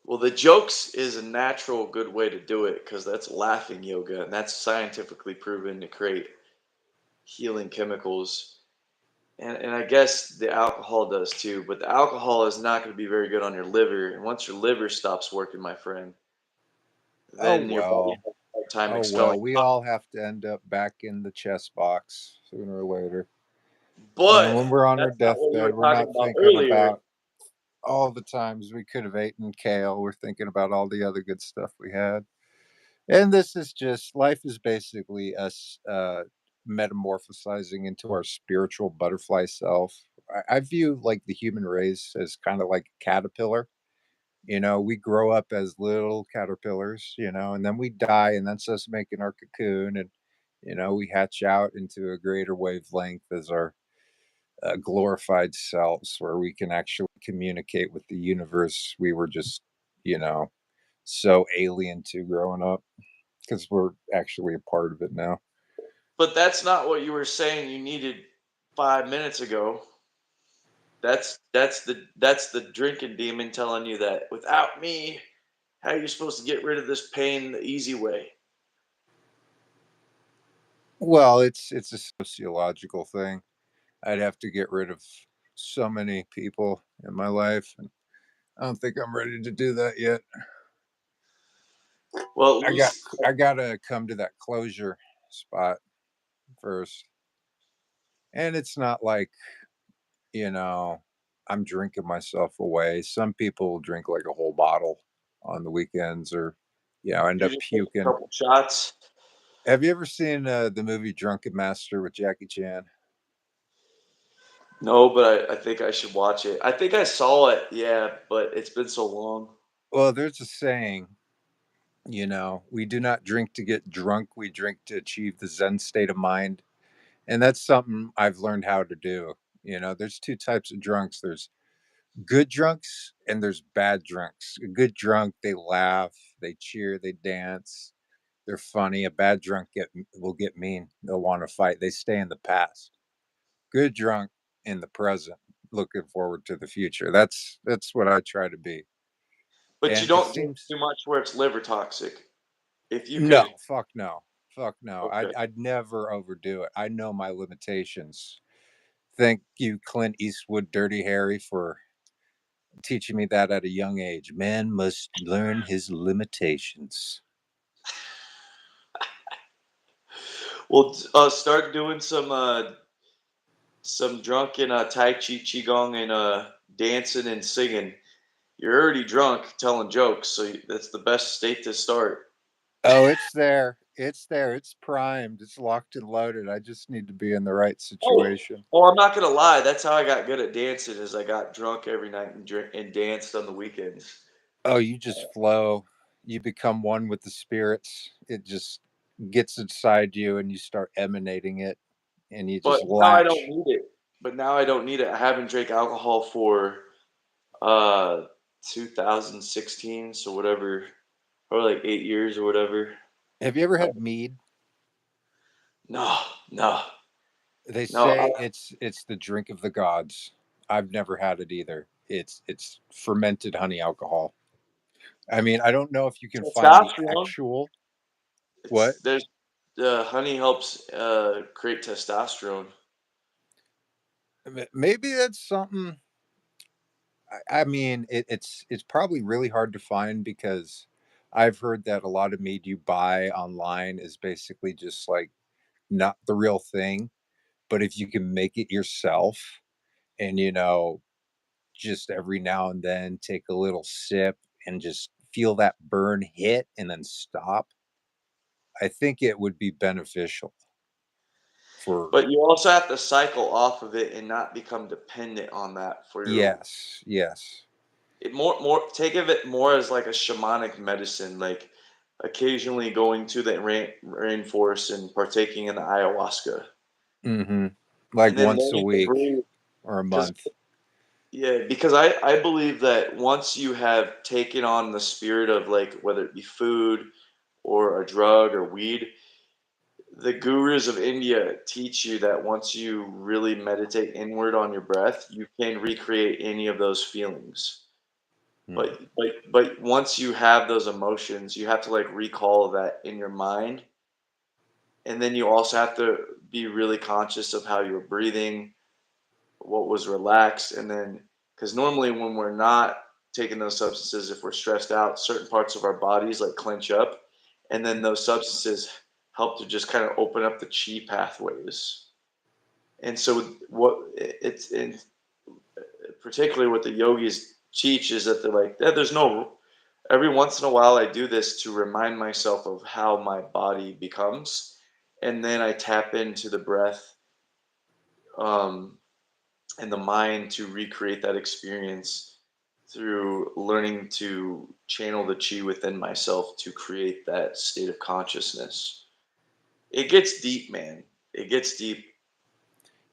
Well, the jokes is a natural good way to do it because that's laughing yoga and that's scientifically proven to create healing chemicals. And I guess the alcohol does too, but the alcohol is not going to be very good on your liver. And once your liver stops working, my friend, Oh then your body well. has a hard time Oh expelling. well. We all have to end up back in the chess box sooner or later. And But when we're on our that's not what we deathbed, were we're talking not about thinking earlier. about all the times we could have eaten kale. We're thinking about all the other good stuff we had. And this is just life is basically us metamorphosizing into our spiritual butterfly self. I view like the human race as kind of like a caterpillar. We grow up as little caterpillars, and then we die, and that's us making our cocoon. And, we hatch out into a greater wavelength as our glorified selves, where we can actually communicate with the universe we were just, you know, so alien to growing up because we're actually a part of it now. But that's not what you were saying you needed 5 minutes ago. That's the drinking demon telling you that without me, how are you supposed to get rid of this pain the easy way? Well, it's a sociological thing. I'd have to get rid of so many people in my life, and I don't think I'm ready to do that yet. Well, at I got least I gotta come to that closure spot first, and it's not like you know I'm drinking myself away. Some people drink like a whole bottle on the weekends, or end you up just take a puking. couple shots. Have you ever seen the movie Drunken Master with Jackie Chan? No, but I think I should watch it. I think I saw it, yeah, but it's been so long. Well, there's a saying, we do not drink to get drunk, we drink to achieve the Zen state of mind. And that's something I've learned how to do. There's two types of drunks. There's good drunks and there's bad drunks. A good drunk, they laugh, they cheer, they dance, they're funny. A bad drunk will get mean. They'll want to fight. They stay in the past. Good drunk in the present, looking forward to the future. That's what I try to be. But you And it don't drink seems too much where it's liver toxic. If you no, could, fuck no. Fuck no. okay. I'd never overdo it. I know my limitations. Thank you, Clint Eastwood, Dirty Harry, for teaching me that at a young age. Man must learn his limitations. Well, start doing some drunken Tai Chi, Qigong, and dancing and singing. You're already drunk telling jokes, so that's the best state to start. Oh, it's there. It's there. It's primed. It's locked and loaded. I just need to be in the right Oh, situation. oh, I'm not gonna lie. That's how I got good at dancing. Is I got drunk every night and drink and danced on the weekends. Oh, you just flow. You become one with the spirits. It just gets inside you and you start emanating it and you But just now I don't latch. need it. But now I don't need it. I haven't drank alcohol for uh 2016, so whatever, or like 8 years or whatever. Have you ever Uh, had mead? No, no, They no. say it's the drink of the gods. I've never had it either. It's fermented honey alcohol. I mean, I don't know if you can find the Testosterone. actual what. There's honey helps create testosterone. Maybe that's something I mean, it's probably really hard to find because I've heard that a lot of meat you buy online is basically just like not the real thing. But if you can make it yourself and, just every now and then take a little sip and just feel that burn hit and then stop, I think it would be beneficial for. But you also have to cycle off of it and not become dependent on that for your Yes, yes. more take of it more as like a shamanic medicine, like occasionally going to the rainforest and partaking in the ayahuasca, Mhm. Like and then once a learning to week breathe. or a Because month. yeah, because I believe that once you have taken on the spirit of like whether it be food or a drug or weed, the gurus of India teach you that once you really meditate inward on your breath, you can recreate any of those feelings. Mm, But once you have those emotions, you have to like recall that in your mind, and then you also have to be really conscious of how you're breathing, what was relaxed, and then because normally when we're not taking those substances, if we're stressed out, certain parts of our bodies like clench up, and then those substances help to just kind of open up the chi pathways. And so what it's in particularly what the yogis teach is that they're like, yeah, there's no every once in a while I do this to remind myself of how my body becomes, and then I tap into the breath um, and the mind to recreate that experience through learning to channel the chi within myself to create that state of consciousness. It gets deep, man. It gets deep,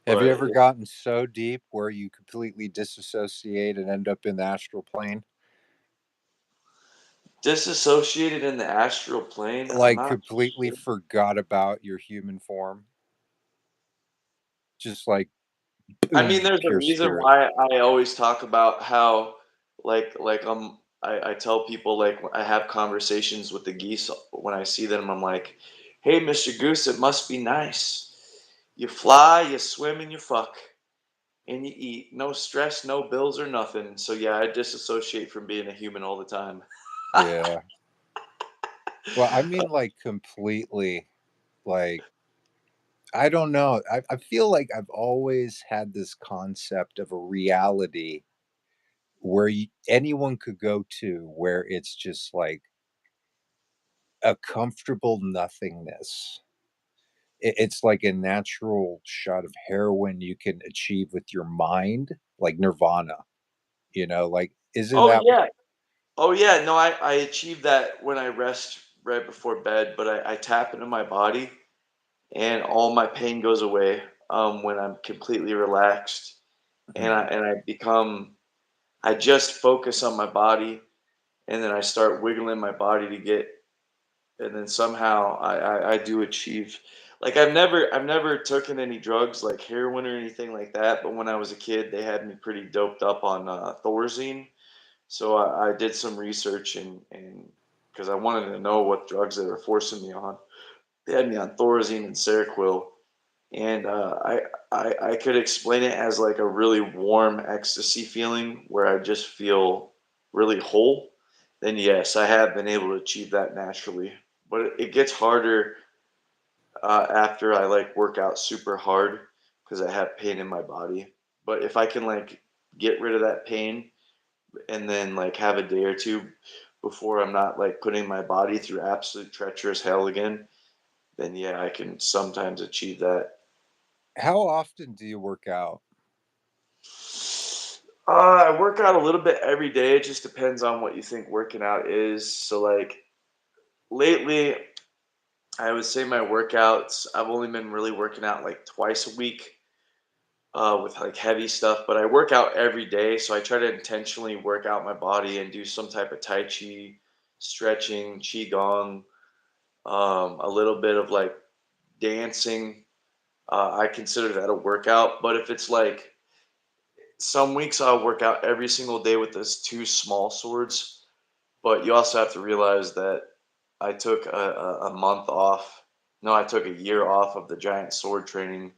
have but you ever gotten so deep where you completely disassociate and end up in the astral plane? disassociated in the astral plane. I'm Like, not completely sure. forgot about your human form? Just like, I mean, boom, there's a pure reason spirit. why I always talk about how, I tell people like I have conversations with the geese when I see them. I'm like, "Hey, Mr. Goose, it must be nice. You fly, you swim, and you fuck, and you eat. No stress, no bills or nothing." So yeah, I disassociate from being a human all the time. Yeah. Well, I mean, like, completely, like, I don't know. I feel like I've always had this concept of a reality where anyone could go to where it's just like a comfortable nothingness. It's like a natural shot of heroin you can achieve with your mind, like nirvana, like, isn't Oh that yeah, oh yeah. No, I achieve that when I rest right before bed, but I tap into my body and all my pain goes away when I'm completely relaxed, and Hmm. I become I just focus on my body, and then I start wiggling my body to get, and then somehow I do achieve. Like I've never taken any drugs like heroin or anything like that, but when I was a kid, they had me pretty doped up on Thorazine. So I did some research and because I wanted to know what drugs they were forcing me on. They had me on Thorazine and Seroquel, and I could explain it as like a really warm ecstasy feeling where I just feel really whole. Then yes, I have been able to achieve that naturally, but it gets harder after I like work out super hard because I have pain in my body. But if I can like get rid of that pain and then like have a day or two before I'm not like putting my body through absolute treacherous hell again, then yeah, I can sometimes achieve that. How often do you work out? I work out a little bit every day. It just depends on what you think working out is. So, like lately, I would say my workouts, I've only been really working out like twice a week with like heavy stuff, but I work out every day. So, I try to intentionally work out my body and do some type of Tai Chi, stretching, Qigong, a little bit of like dancing. I consider that a workout. But if it's like some weeks I'll work out every single day with those two small swords, but you also have to realize that I took a month off. No, I took a year off of the giant sword training,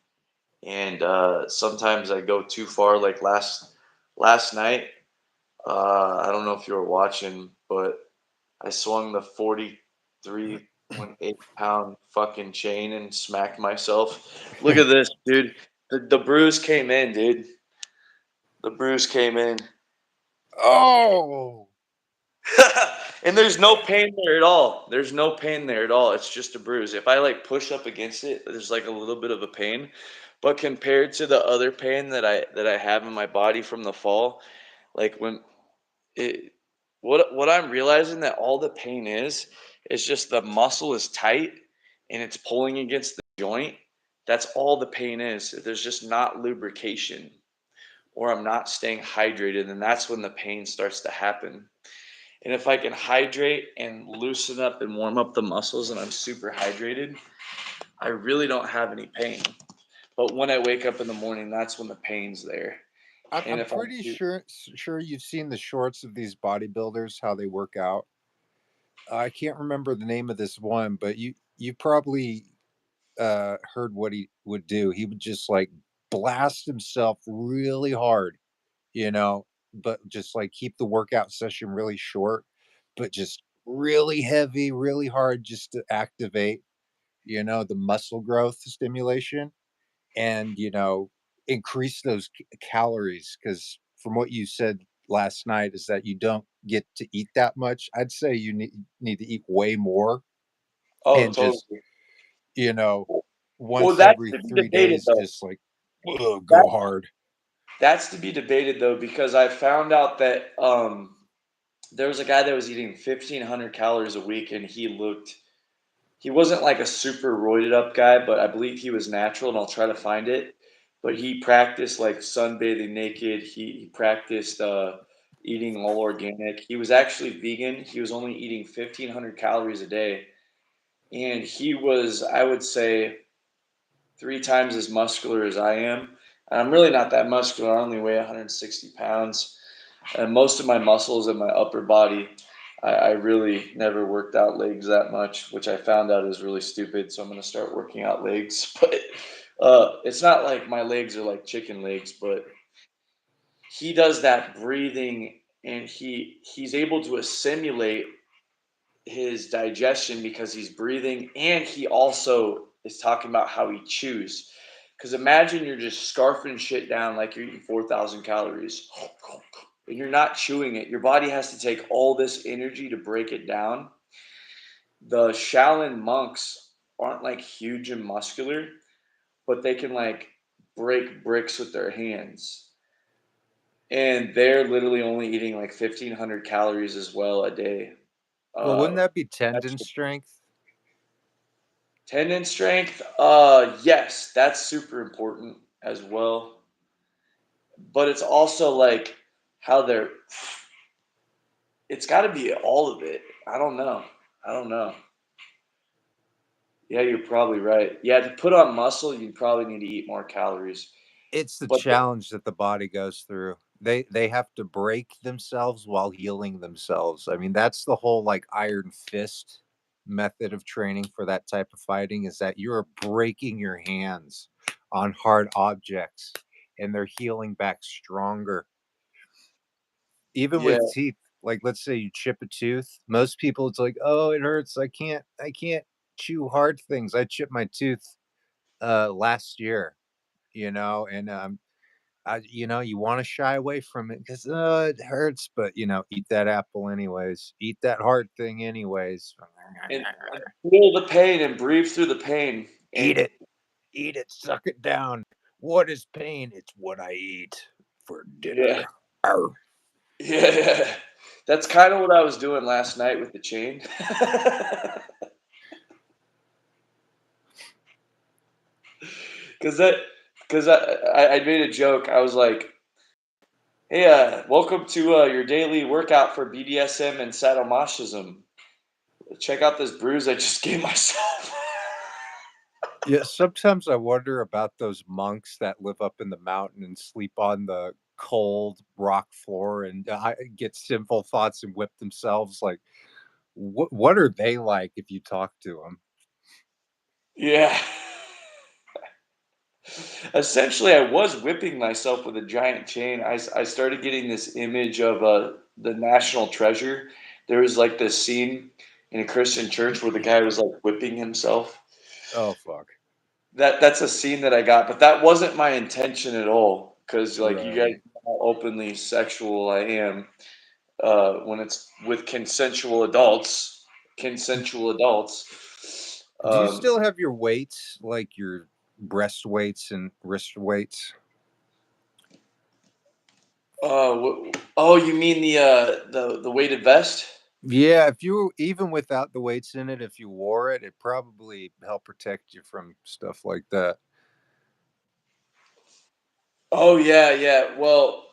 and sometimes I go too far. Like last night, I don't know if you were watching, but I swung the 43.8 pound fucking chain and smacked myself. Look at this, dude. The bruise came in, dude. The bruise came in. Oh, And there's no pain there at all. There's no pain there at all. It's just a bruise. If I like push up against it, there's like a little bit of a pain. But compared to the other pain that I have in my body from the fall, like when it what I'm realizing that all the pain is just the muscle is tight and it's pulling against the joint. That's all the pain is. There's just not lubrication or I'm not staying hydrated, and that's when the pain starts to happen. And if I can hydrate and loosen up and warm up the muscles and I'm super hydrated, I really don't have any pain. But when I wake up in the morning, that's when the pain's there. And I'm if I'm pretty too, sure you've seen the shorts of these bodybuilders, how they work out. I can't remember the name of this one, but you probably heard what he would do. He would just like blast himself really hard, but just like keep the workout session really short, but just really heavy, really hard just to activate, the muscle growth stimulation and, increase those calories. Because from what you said last night, is that you don't get to eat that much. I'd say you need to eat way more oh, and totally. just, you know, Well, once that's every to be 3 days, debated though. just like, ugh, That go hard. that's to be debated though because I found out that there was a guy that was eating 1,500 calories a week, and he wasn't like a super roided up guy, but I believe he was natural, and I'll try to find it. But he practiced like sunbathing naked. He practiced eating all organic. He was actually vegan. He was only eating 1,500 calories a day, and he was, I would say, 3 times as muscular as I am. And I'm really not that muscular. I only weigh 160 pounds. And most of my muscles in my upper body, I really never worked out legs that much, which I found out is really stupid. So I'm going to start working out legs. But it's not like my legs are like chicken legs, but he does that breathing and he's able to assimilate his digestion because he's breathing, and he also is talking about how he chews. Because imagine you're just scarfing shit down like you're eating 4,000 calories and you're not chewing it. Your body has to take all this energy to break it down. The Shaolin monks aren't like huge and muscular, but they can like break bricks with their hands. And they're literally only eating like 1,500 calories as well a day. Well, wouldn't Uh, that be tendon vegetable strength? Tendon strength, yes, that's super important as well. But it's also like how they're. It's got to be all of it. I don't know. I don't know. Yeah, you're probably right. Yeah, to put on muscle, you probably need to eat more calories. It's the But challenge that the body goes through. They have to break themselves while healing themselves. I mean, that's the whole like iron fist method of training for that type of fighting is that you're breaking your hands on hard objects and they're healing back stronger. Even yeah, with teeth, like let's say you chip a tooth, most people it's like, "Oh, it hurts. I can't chew hard things. I chipped my tooth last year, and you want to shy away from it because it hurts, but eat that apple anyways. Eat that hard thing anyways. and feel the pain and breathe through the pain. Eat And it, eat it, suck it down. What is pain? It's what I eat for yeah, dinner. Arr. yeah, that's kind of what I was doing last night with the chain. Because that, because I made a joke. I was like, "Hey, welcome to your daily workout for BDSM and sadomasochism. Check out this bruise I just gave myself." Yeah, sometimes I wonder about those monks that live up in the mountain and sleep on the cold rock floor and get sinful thoughts and whip themselves. Like, what are they like if you talk to them? Yeah, Essentially, I was whipping myself with a giant chain. I started getting this image of the National Treasure. There was like this scene in a Christian church where the guy was like whipping himself. Oh fuck. That's a scene that I got, but that wasn't my intention at all. Because like you guys Right. know how openly sexual I am when it's with consensual adults. Do you Um, still have your weights, like your breast weights and wrist weights? oh, you mean the weighted vest? Yeah, if you even without the weights in it, if you wore it, it probably help protect you from stuff like that. Oh yeah, yeah. Well,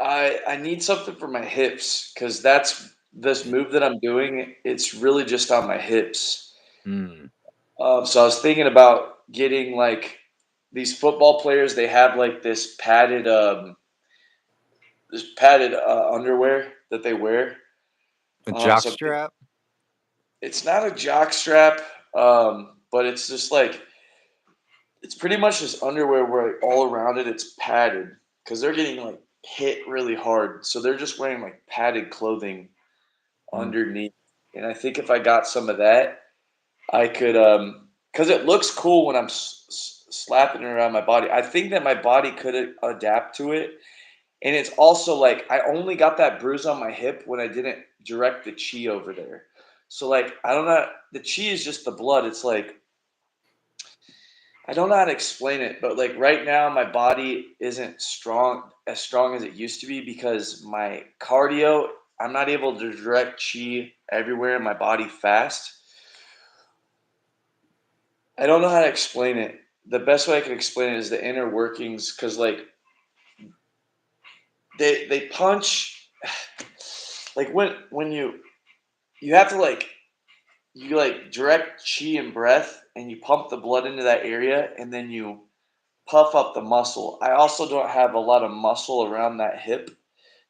I need something for my hips because that's this move that I'm doing. It's really just on my hips. Hmm. So I was thinking about getting like these football players. They have like this padded underwear that they wear. A jock So strap? it's not a jock strap, but it's just like it's pretty much just underwear where all around it it's padded because they're getting like hit really hard. So they're just wearing like padded clothing Hmm. underneath. And I think if I got some of that, I could, because it looks cool when I'm slapping it around my body. I think that my body could adapt to it. And it's also like I only got that bruise on my hip when I didn't direct the chi over there. So like I don't know, the chi is just the blood. It's like I don't know how to explain it, but like right now my body isn't strong as it used to be because my cardio, I'm not able to direct chi everywhere in my body fast. I don't know how to explain it. The best way I can explain it is the inner workings because like they punch like when you have to like you like direct chi and breath and you pump the blood into that area and then you puff up the muscle. I also don't have a lot of muscle around that hip,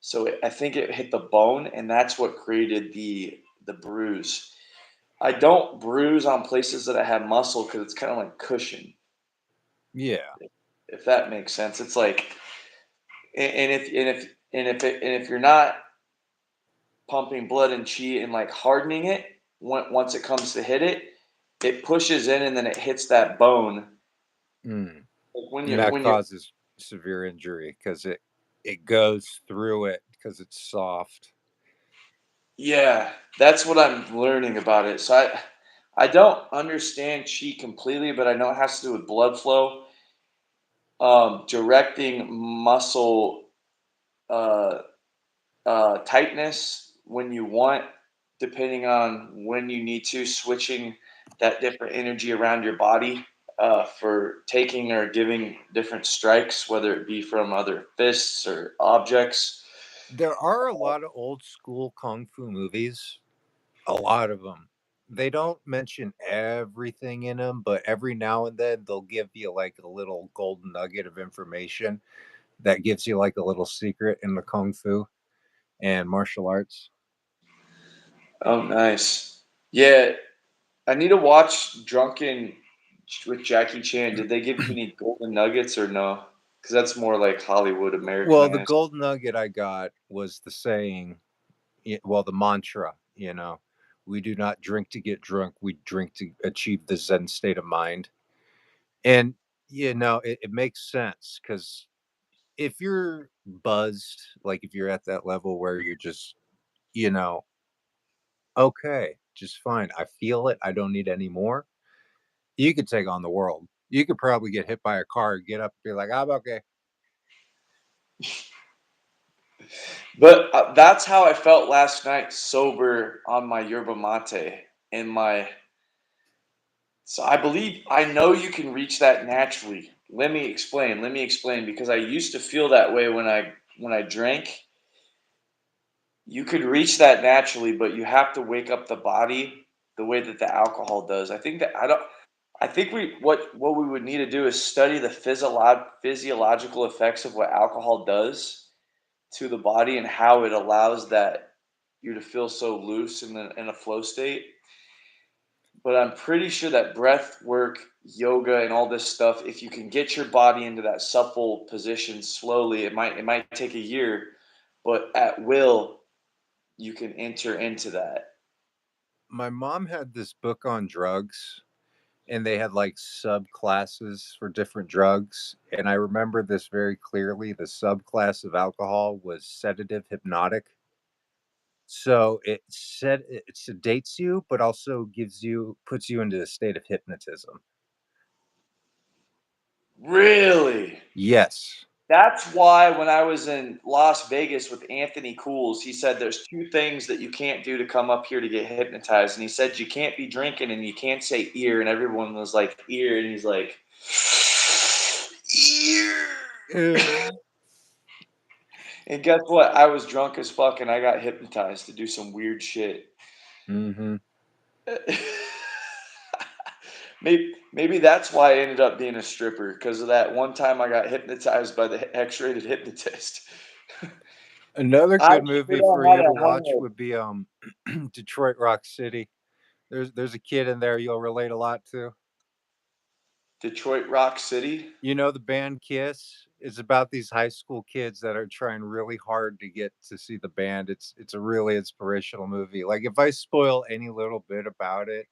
so I think it hit the bone, and that's what created the bruise. I don't bruise on places that I have muscle because it's kind of like cushion, Yeah. if that makes sense. It's like, and if you're not pumping blood and chi and like hardening it, once it comes to hit it, it pushes in and then it hits that bone. Hmm. Like And that when you're causes severe injury because it goes through it because it's soft. Yeah, that's what I'm learning about it. So I don't understand chi completely, but I know it has to do with blood flow, directing muscle uh, tightness when you want, depending on when you need to, switching that different energy around your body for taking or giving different strikes, whether it be from other fists or objects. There are a lot of old school kung fu movies, a lot of them. They don't mention everything in them, but every now and then they'll give you like a little golden nugget of information that gives you like a little secret in the kung fu and martial arts. Oh, nice. Yeah, I need to watch Drunken with Jackie Chan. Did they give you any golden nuggets or no? Because that's more like Hollywood Well, the Americanized. golden nugget I got was the saying, well, the mantra, we do not drink to get drunk, we drink to achieve the Zen state of mind. And, it makes sense because if you're buzzed, like if you're at that level where you're just, you know, okay, just fine. I feel it. I don't need any more. You could take on the world. You could probably get hit by a car, get up, and be like, I'm okay. But that's how I felt last night, sober on my yerba mate. In my, so I believe I know you can reach that naturally. Let me explain. Let me explain because I used to feel that way when I drank. You could reach that naturally, but you have to wake up the body the way that the alcohol does. I think that I don't. I think what we would need to do is study the physiological effects of what alcohol does to the body and how it allows that you to feel so loose in a flow state. But I'm pretty sure that breath work yoga and all this stuff, if you can get your body into that supple position slowly, it might take a year, but at will, you can enter into that. My mom had this book on drugs, and they had like subclasses for different drugs. And I remember this very clearly. The subclass of alcohol was sedative hypnotic. So it sedates you, but also puts you into a state of hypnotism. Really? Yes. That's why when I was in Las Vegas with Anthony Cools, he said there's two things that you can't do to come up here to get hypnotized. And he said you can't be drinking and you can't say ear. And everyone was like, ear. And he's like, ear. And guess what? I was drunk as fuck and I got hypnotized to do some weird shit. Mm-hmm. Maybe that's why I ended up being a stripper, because of that one time I got hypnotized by the X-rated hypnotist. Another I good should movie have for had you to a watch hungover. would be Detroit Rock City. There's a kid in there you'll relate a lot to. Detroit Rock City. You know the band Kiss? It's about these high school kids that are trying really hard to get to see the band. It's a really inspirational movie. Like if I spoil any little bit about it,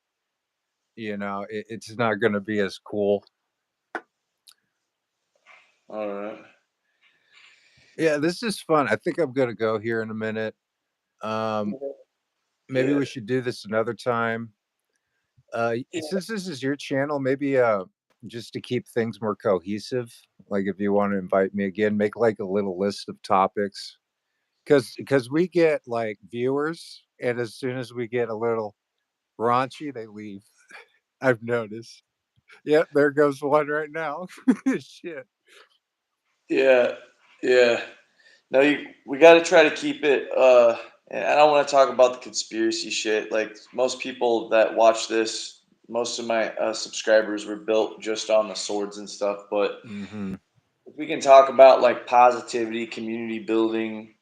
it's not going to be as cool. All right. Yeah, this is fun. I think I'm going to go here in a minute. Um, Maybe Yeah. we should do this another time. Yeah. Since this is your channel, maybe just to keep things more cohesive, like if you want to invite me again, make like a little list of topics. Because we get like viewers, and as soon as we get a little raunchy, they leave. I've noticed. Yep, there goes one right now. Shit. Yeah. Yeah. No, we got to try to keep it. And I don't want to talk about the conspiracy shit. Like most people that watch this, most of my subscribers were built just on the swords and stuff. But Mm-hmm. if we can talk about like positivity, community building,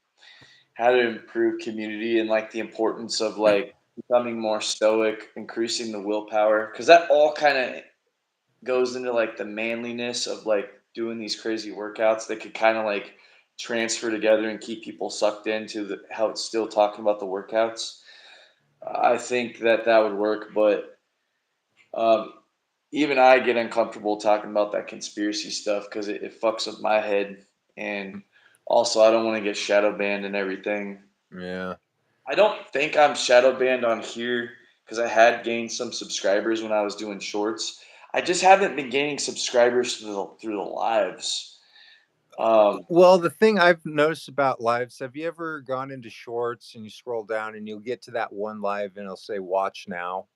how to improve community, and like the importance of like becoming more stoic, increasing the willpower, because that all kind of goes into like the manliness of like doing these crazy workouts that could kind of like transfer together and keep people sucked into how it's still talking about the workouts. I think that would work, but um, even I get uncomfortable talking about that conspiracy stuff because it fucks with my head. And also, I don't want to get shadow banned and everything. Yeah. I don't think I'm shadow banned on here because I had gained some subscribers when I was doing shorts. I just haven't been gaining subscribers through the lives. Well, the thing I've noticed about lives, have you ever gone into shorts and you scroll down and you'll get to that one live and it'll say watch now?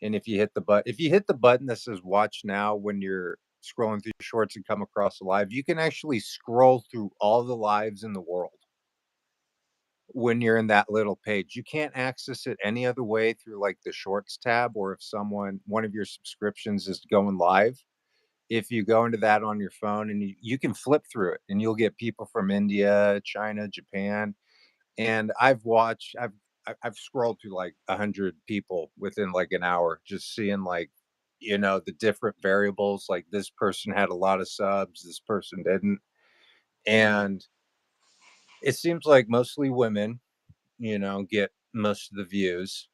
And if you hit the button that says watch now when you're scrolling through shorts and come across a live, you can actually scroll through all the lives in the world when you're in that little page. You can't access it any other way through like the shorts tab, or if one of your subscriptions is going live. If you go into that on your phone and you can flip through it and you'll get people from India, China, Japan. And I've scrolled through like 100 people within like an hour, just seeing like, the different variables. Like this person had a lot of subs, this person didn't. And it seems like mostly women, get most of the views.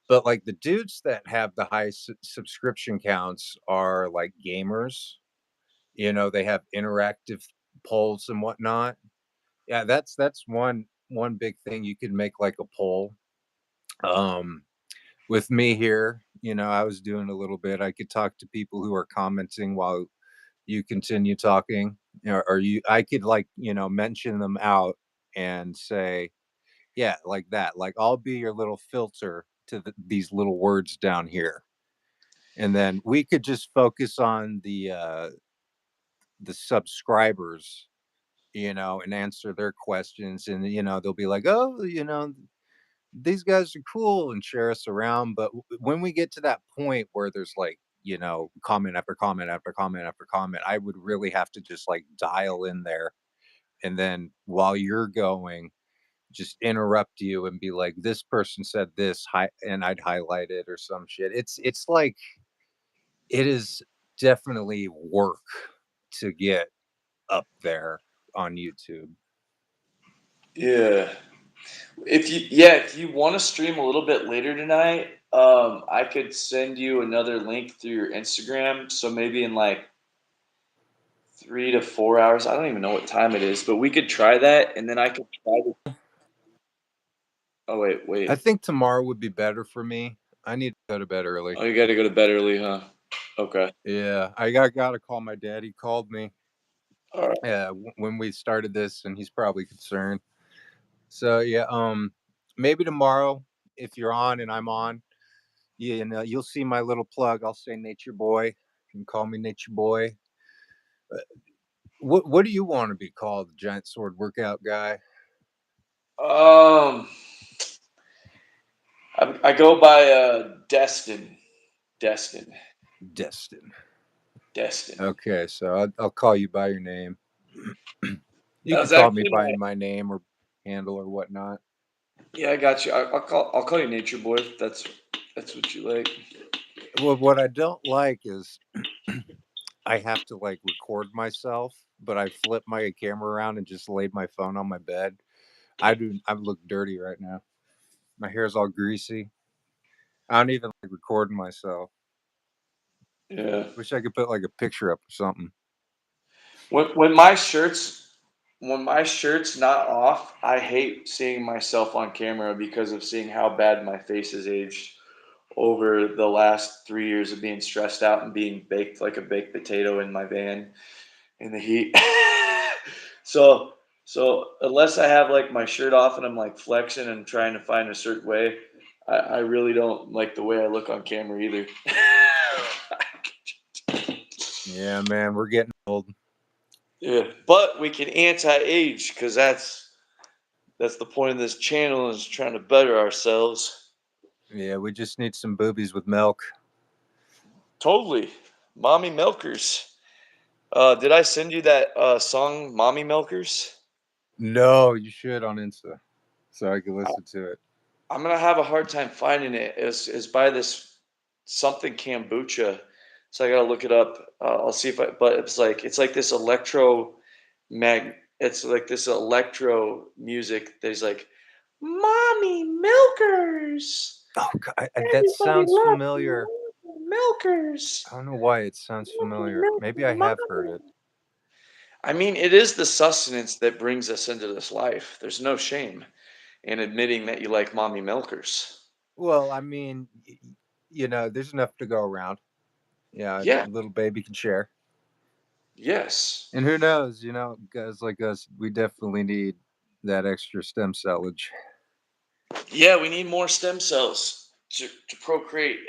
But like the dudes that have the high subscription counts are like gamers. They have interactive polls and whatnot. Yeah, that's one big thing. You could make like a poll. Um, with me here, I was doing a little bit. I could talk to people who are commenting while you continue talking, I could like, mention them out and say, yeah, like that. Like I'll be your little filter to these little words down here. And then we could just focus on the subscribers, and answer their questions. And, they'll be like, oh, these guys are cool, and share us around. But when we get to that point where there's like, comment after comment after comment after comment, I would really have to just like dial in there. And then while you're going, just interrupt you and be like, this person said this, and I'd highlight it or some shit. It's like it is definitely work to get up there on YouTube. Yeah. If you want to stream a little bit later tonight, I could send you another link through your Instagram. So maybe in like 3 to 4 hours. I don't even know what time it is, but we could try that, and then I could try to. Oh wait, I wait. think tomorrow would be better for me. I need to go to bed early. Oh, you got to go to bed early, huh? Okay. Yeah, I got to call my dad. He called me All right. when we started this, and he's probably concerned. So yeah, maybe tomorrow if you're on and I'm on, yeah, and you'll see my little plug. I'll say Nature Boy. You can call me Nature Boy. What do you want to be called? The Giant Sword Workout Guy? Um, I go by Destin. Destin. Destin. Destin. Okay, so I'll call you by your name. You That can was call me actually by my. my name or handle or whatnot. Yeah, I got you. I'll call you Nature Boy. If that's what you like. Well, what I don't like is I have to like record myself, but I flip my camera around and just laid my phone on my bed. I look dirty right now. My hair's all greasy. I don't even like recording myself. Yeah. Wish I could put like a picture up or something. When my shirt's not off, I hate seeing myself on camera because of seeing how bad my face has aged over the last 3 years of being stressed out and being baked like a baked potato in my van in the heat. so so unless I have like my shirt off and I'm like flexing and trying to find a certain way, I really don't like the way I look on camera either. Yeah, man, we're getting old. Yeah, but we can anti-age because that's the point of this channel is trying to better ourselves. Yeah, we just need some boobies with milk. Totally, mommy milkers. Did I send you that song, "Mommy Milkers"? No, you should on Insta, so I can listen to it. I'm gonna have a hard time finding it. It's by this something kombucha, so I gotta look it up. I'll see if I. But it's like this electro mag. It's like this electro music. There's like, "Mommy milkers." Oh, God, that Everybody sounds loves familiar. milkers. I don't know why it sounds familiar. Maybe I have heard it. I mean, it is the sustenance that brings us into this life. There's no shame in admitting that you like mommy milkers. Well, I mean, there's enough to go around. Yeah, a Yeah, little baby can share. yes. And who knows, guys like us, we definitely need that extra stem cellage. Yeah, we need more stem cells to procreate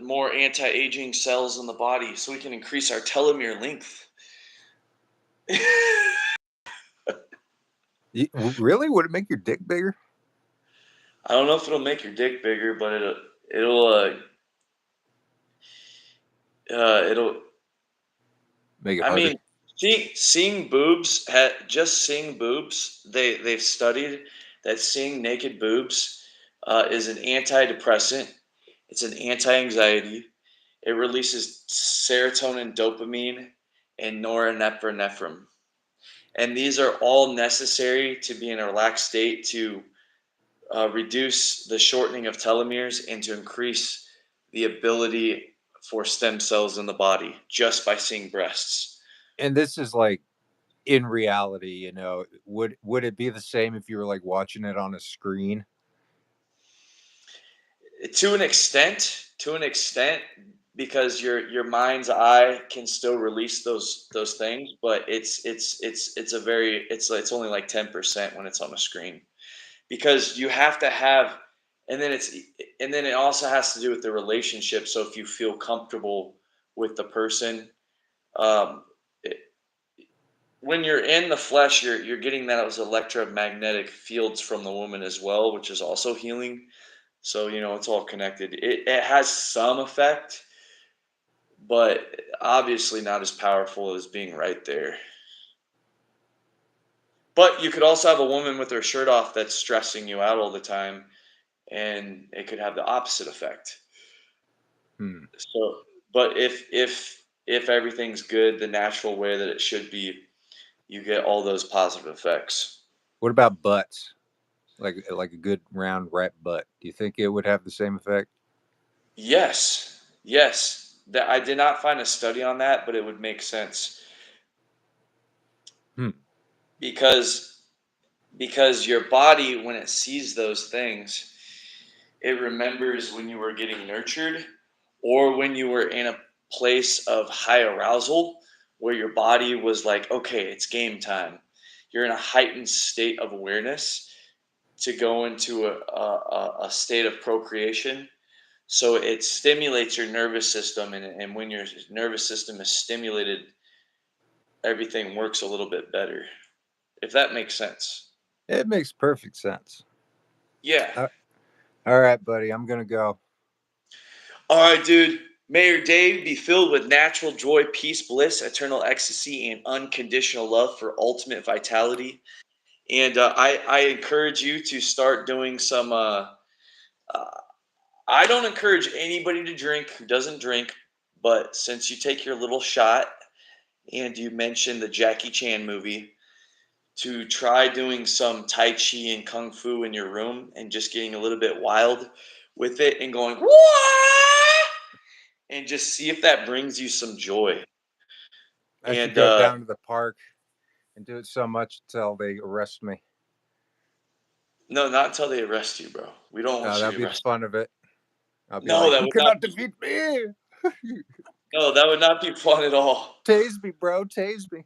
more anti aging cells in the body so we can increase our telomere length. Really? Would it make your dick bigger? I don't know if it'll make your dick bigger, but it'll Make it I harder? mean, just seeing boobs. They've studied that seeing naked boobs is an antidepressant. It's an anti-anxiety. It releases serotonin, dopamine, and norepinephrine, and these are all necessary to be in a relaxed state to reduce the shortening of telomeres and to increase the ability for stem cells in the body just by seeing breasts. And this is like in reality, would it be the same if you were like watching it on a screen? To an extent, because your mind's eye can still release those things, but it's only like 10% when it's on a screen, because you have to have, and then it also has to do with the relationship. So if you feel comfortable with the person, um, it, when you're in the flesh, you're getting those electromagnetic fields from the woman as well, which is also healing. So it's all connected. It has some effect, but obviously not as powerful as being right there. But you could also have a woman with her shirt off that's stressing you out all the time, and it could have the opposite effect. Hmm. So But if everything's good the natural way that it should be, you get all those positive effects. What about butts? Like a good round ripe butt. Do you think it would have the same effect? Yes, yes. That I did not find a study on that, but it would make sense Hmm. because your body, when it sees those things, it remembers when you were getting nurtured or when you were in a place of high arousal where your body was like, okay, it's game time. You're in a heightened state of awareness to go into a state of procreation. So it stimulates your nervous system, and when your nervous system is stimulated, everything works a little bit better, if that makes sense. It makes perfect sense. Yeah. All right, buddy. I'm gonna go. All right, dude. May your day be filled with natural joy, peace, bliss, eternal ecstasy, and unconditional love for ultimate vitality. And I encourage you to start doing some. Uh, I don't encourage anybody to drink who doesn't drink, but since you take your little shot and you mentioned the Jackie Chan movie, to try doing some Tai Chi and Kung Fu in your room and just getting a little bit wild with it and going, "Wah!" and just see if that brings you some joy. I should And go down to the park and do it so much until they arrest me. no, not until they arrest you, bro. We don't want you That'll be the arrested. fun of it. I'll be No, like, that you would not. cannot defeat me. No, that would not be fun at all. Tase me, bro. Tase me.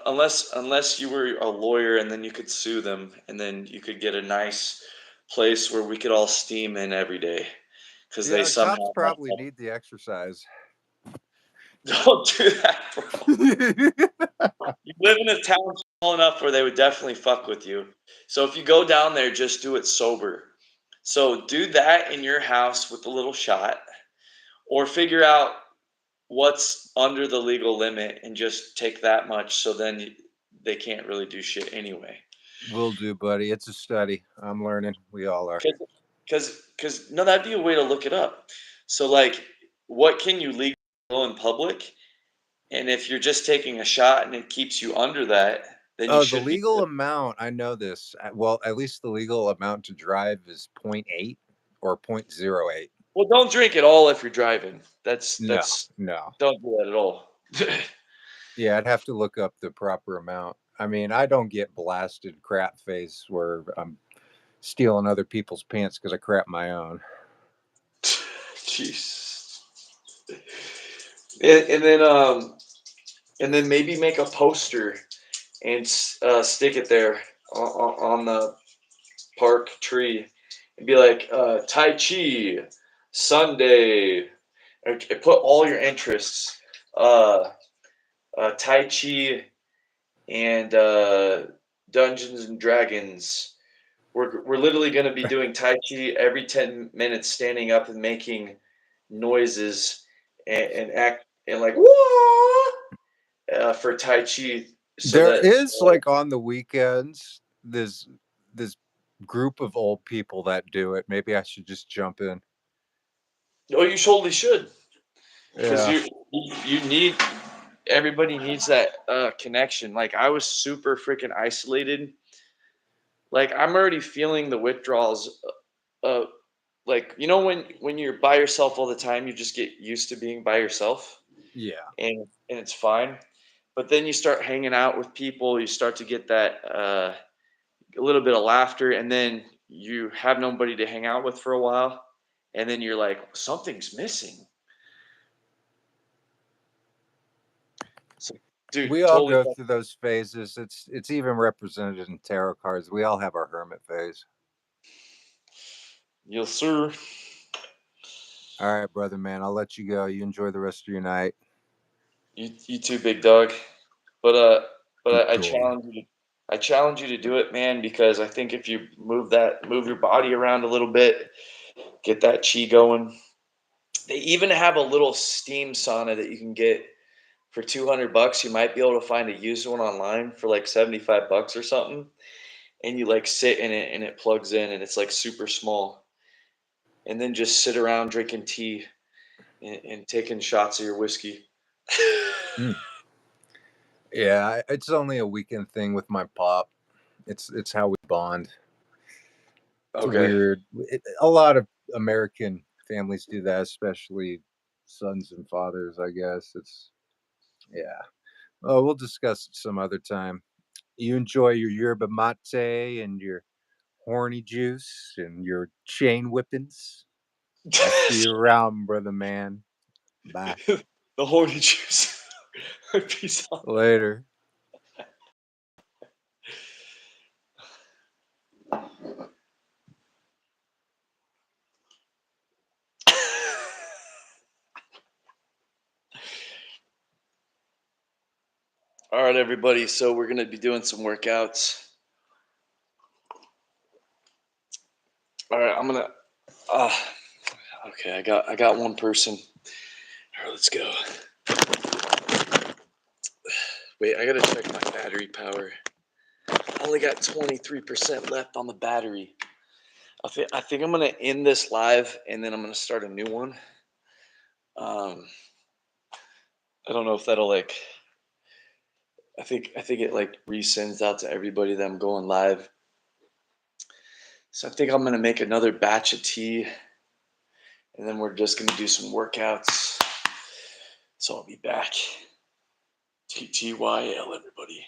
Unless you were a lawyer and then you could sue them and then you could get a nice place where we could all steam in every day because they Yeah, cops somehow messed probably up. need the exercise. Don't do that, bro. You live in a town small enough where they would definitely fuck with you. So if you go down there, just do it sober. So do that in your house with a little shot, or figure out what's under the legal limit and just take that much. So then they can't really do shit anyway. Will do, buddy. It's a study. I'm learning. We all are. Because no, that'd be a way to look it up. So like, what can you legally do in public? And if you're just taking a shot and it keeps you under that, then you Oh, the should be legal good. amount, I know this. Well, at least the legal amount to drive is 0.8 or 0.08. Well, don't drink at all if you're driving. No, That's no. don't do that at all. Yeah, I'd have to look up the proper amount. I mean, I don't get blasted crap face where I'm stealing other people's pants because I crap my own. Jeez. And then maybe make a poster and stick it there on the park tree and be like Tai Chi Sunday. Or put all your interests, uh, Tai Chi and Dungeons and Dragons. We're literally going to be doing Tai Chi every 10 minutes, standing up and making noises and act and like for Tai Chi, so There that is like on the weekends this group of old people that do it. Maybe I should just jump in. oh, you totally should, because Yeah. you need everybody needs that connection. Like I was super freaking isolated. Like I'm already feeling the withdrawals. Like when you're by yourself all the time, you just get used to being by yourself, Yeah. and it's fine. But then you start hanging out with people, you start to get that a little bit of laughter, and then you have nobody to hang out with for a while, and then you're like, something's missing. So, dude, We all totally. go through those phases. It's even represented in tarot cards. We all have our hermit phase. Yes, sir. All right, brother man. I'll let you go. You enjoy the rest of your night. You too, big dog. But I Good dog. challenge you. I challenge you to do it, man, because I think if you move your body around a little bit, get that chi going. They even have a little steam sauna that you can get for $200. You might be able to find a used one online for like $75 or something. And you like sit in it and it plugs in and it's like super small. And then just sit around drinking tea and taking shots of your whiskey. Yeah, it's only a weekend thing with my pop. It's how we bond. It's Okay. weird. A lot of American families do that, especially sons and fathers. I guess it's yeah. Oh, we'll discuss it some other time. You enjoy your yerba mate and your horny juice and your chain whippings. I'll see you around, brother man. Bye. The horny juice. Peace out. Later. All right, everybody. So we're gonna be doing some workouts. All right, I'm gonna. Uh, okay, I got one person. All right, let's go. Wait, I gotta check my battery power. I only got 23% left on the battery. I think I'm gonna end this live and then I'm gonna start a new one. I don't know if that'll like. I think it like resends out to everybody that I'm going live. So I think I'm gonna make another batch of tea, and then we're just gonna do some workouts. So I'll be back. TTYL, everybody.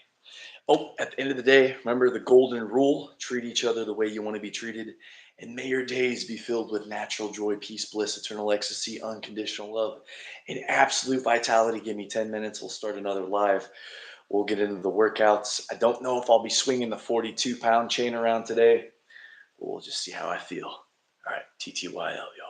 Oh, at the end of the day, remember the golden rule: treat each other the way you want to be treated. And may your days be filled with natural joy, peace, bliss, eternal ecstasy, unconditional love, and absolute vitality. Give me 10 minutes. We'll start another live. We'll get into the workouts. I don't know if I'll be swinging the 42-pound chain around today. We'll just see how I feel. All right, TTYL, y'all.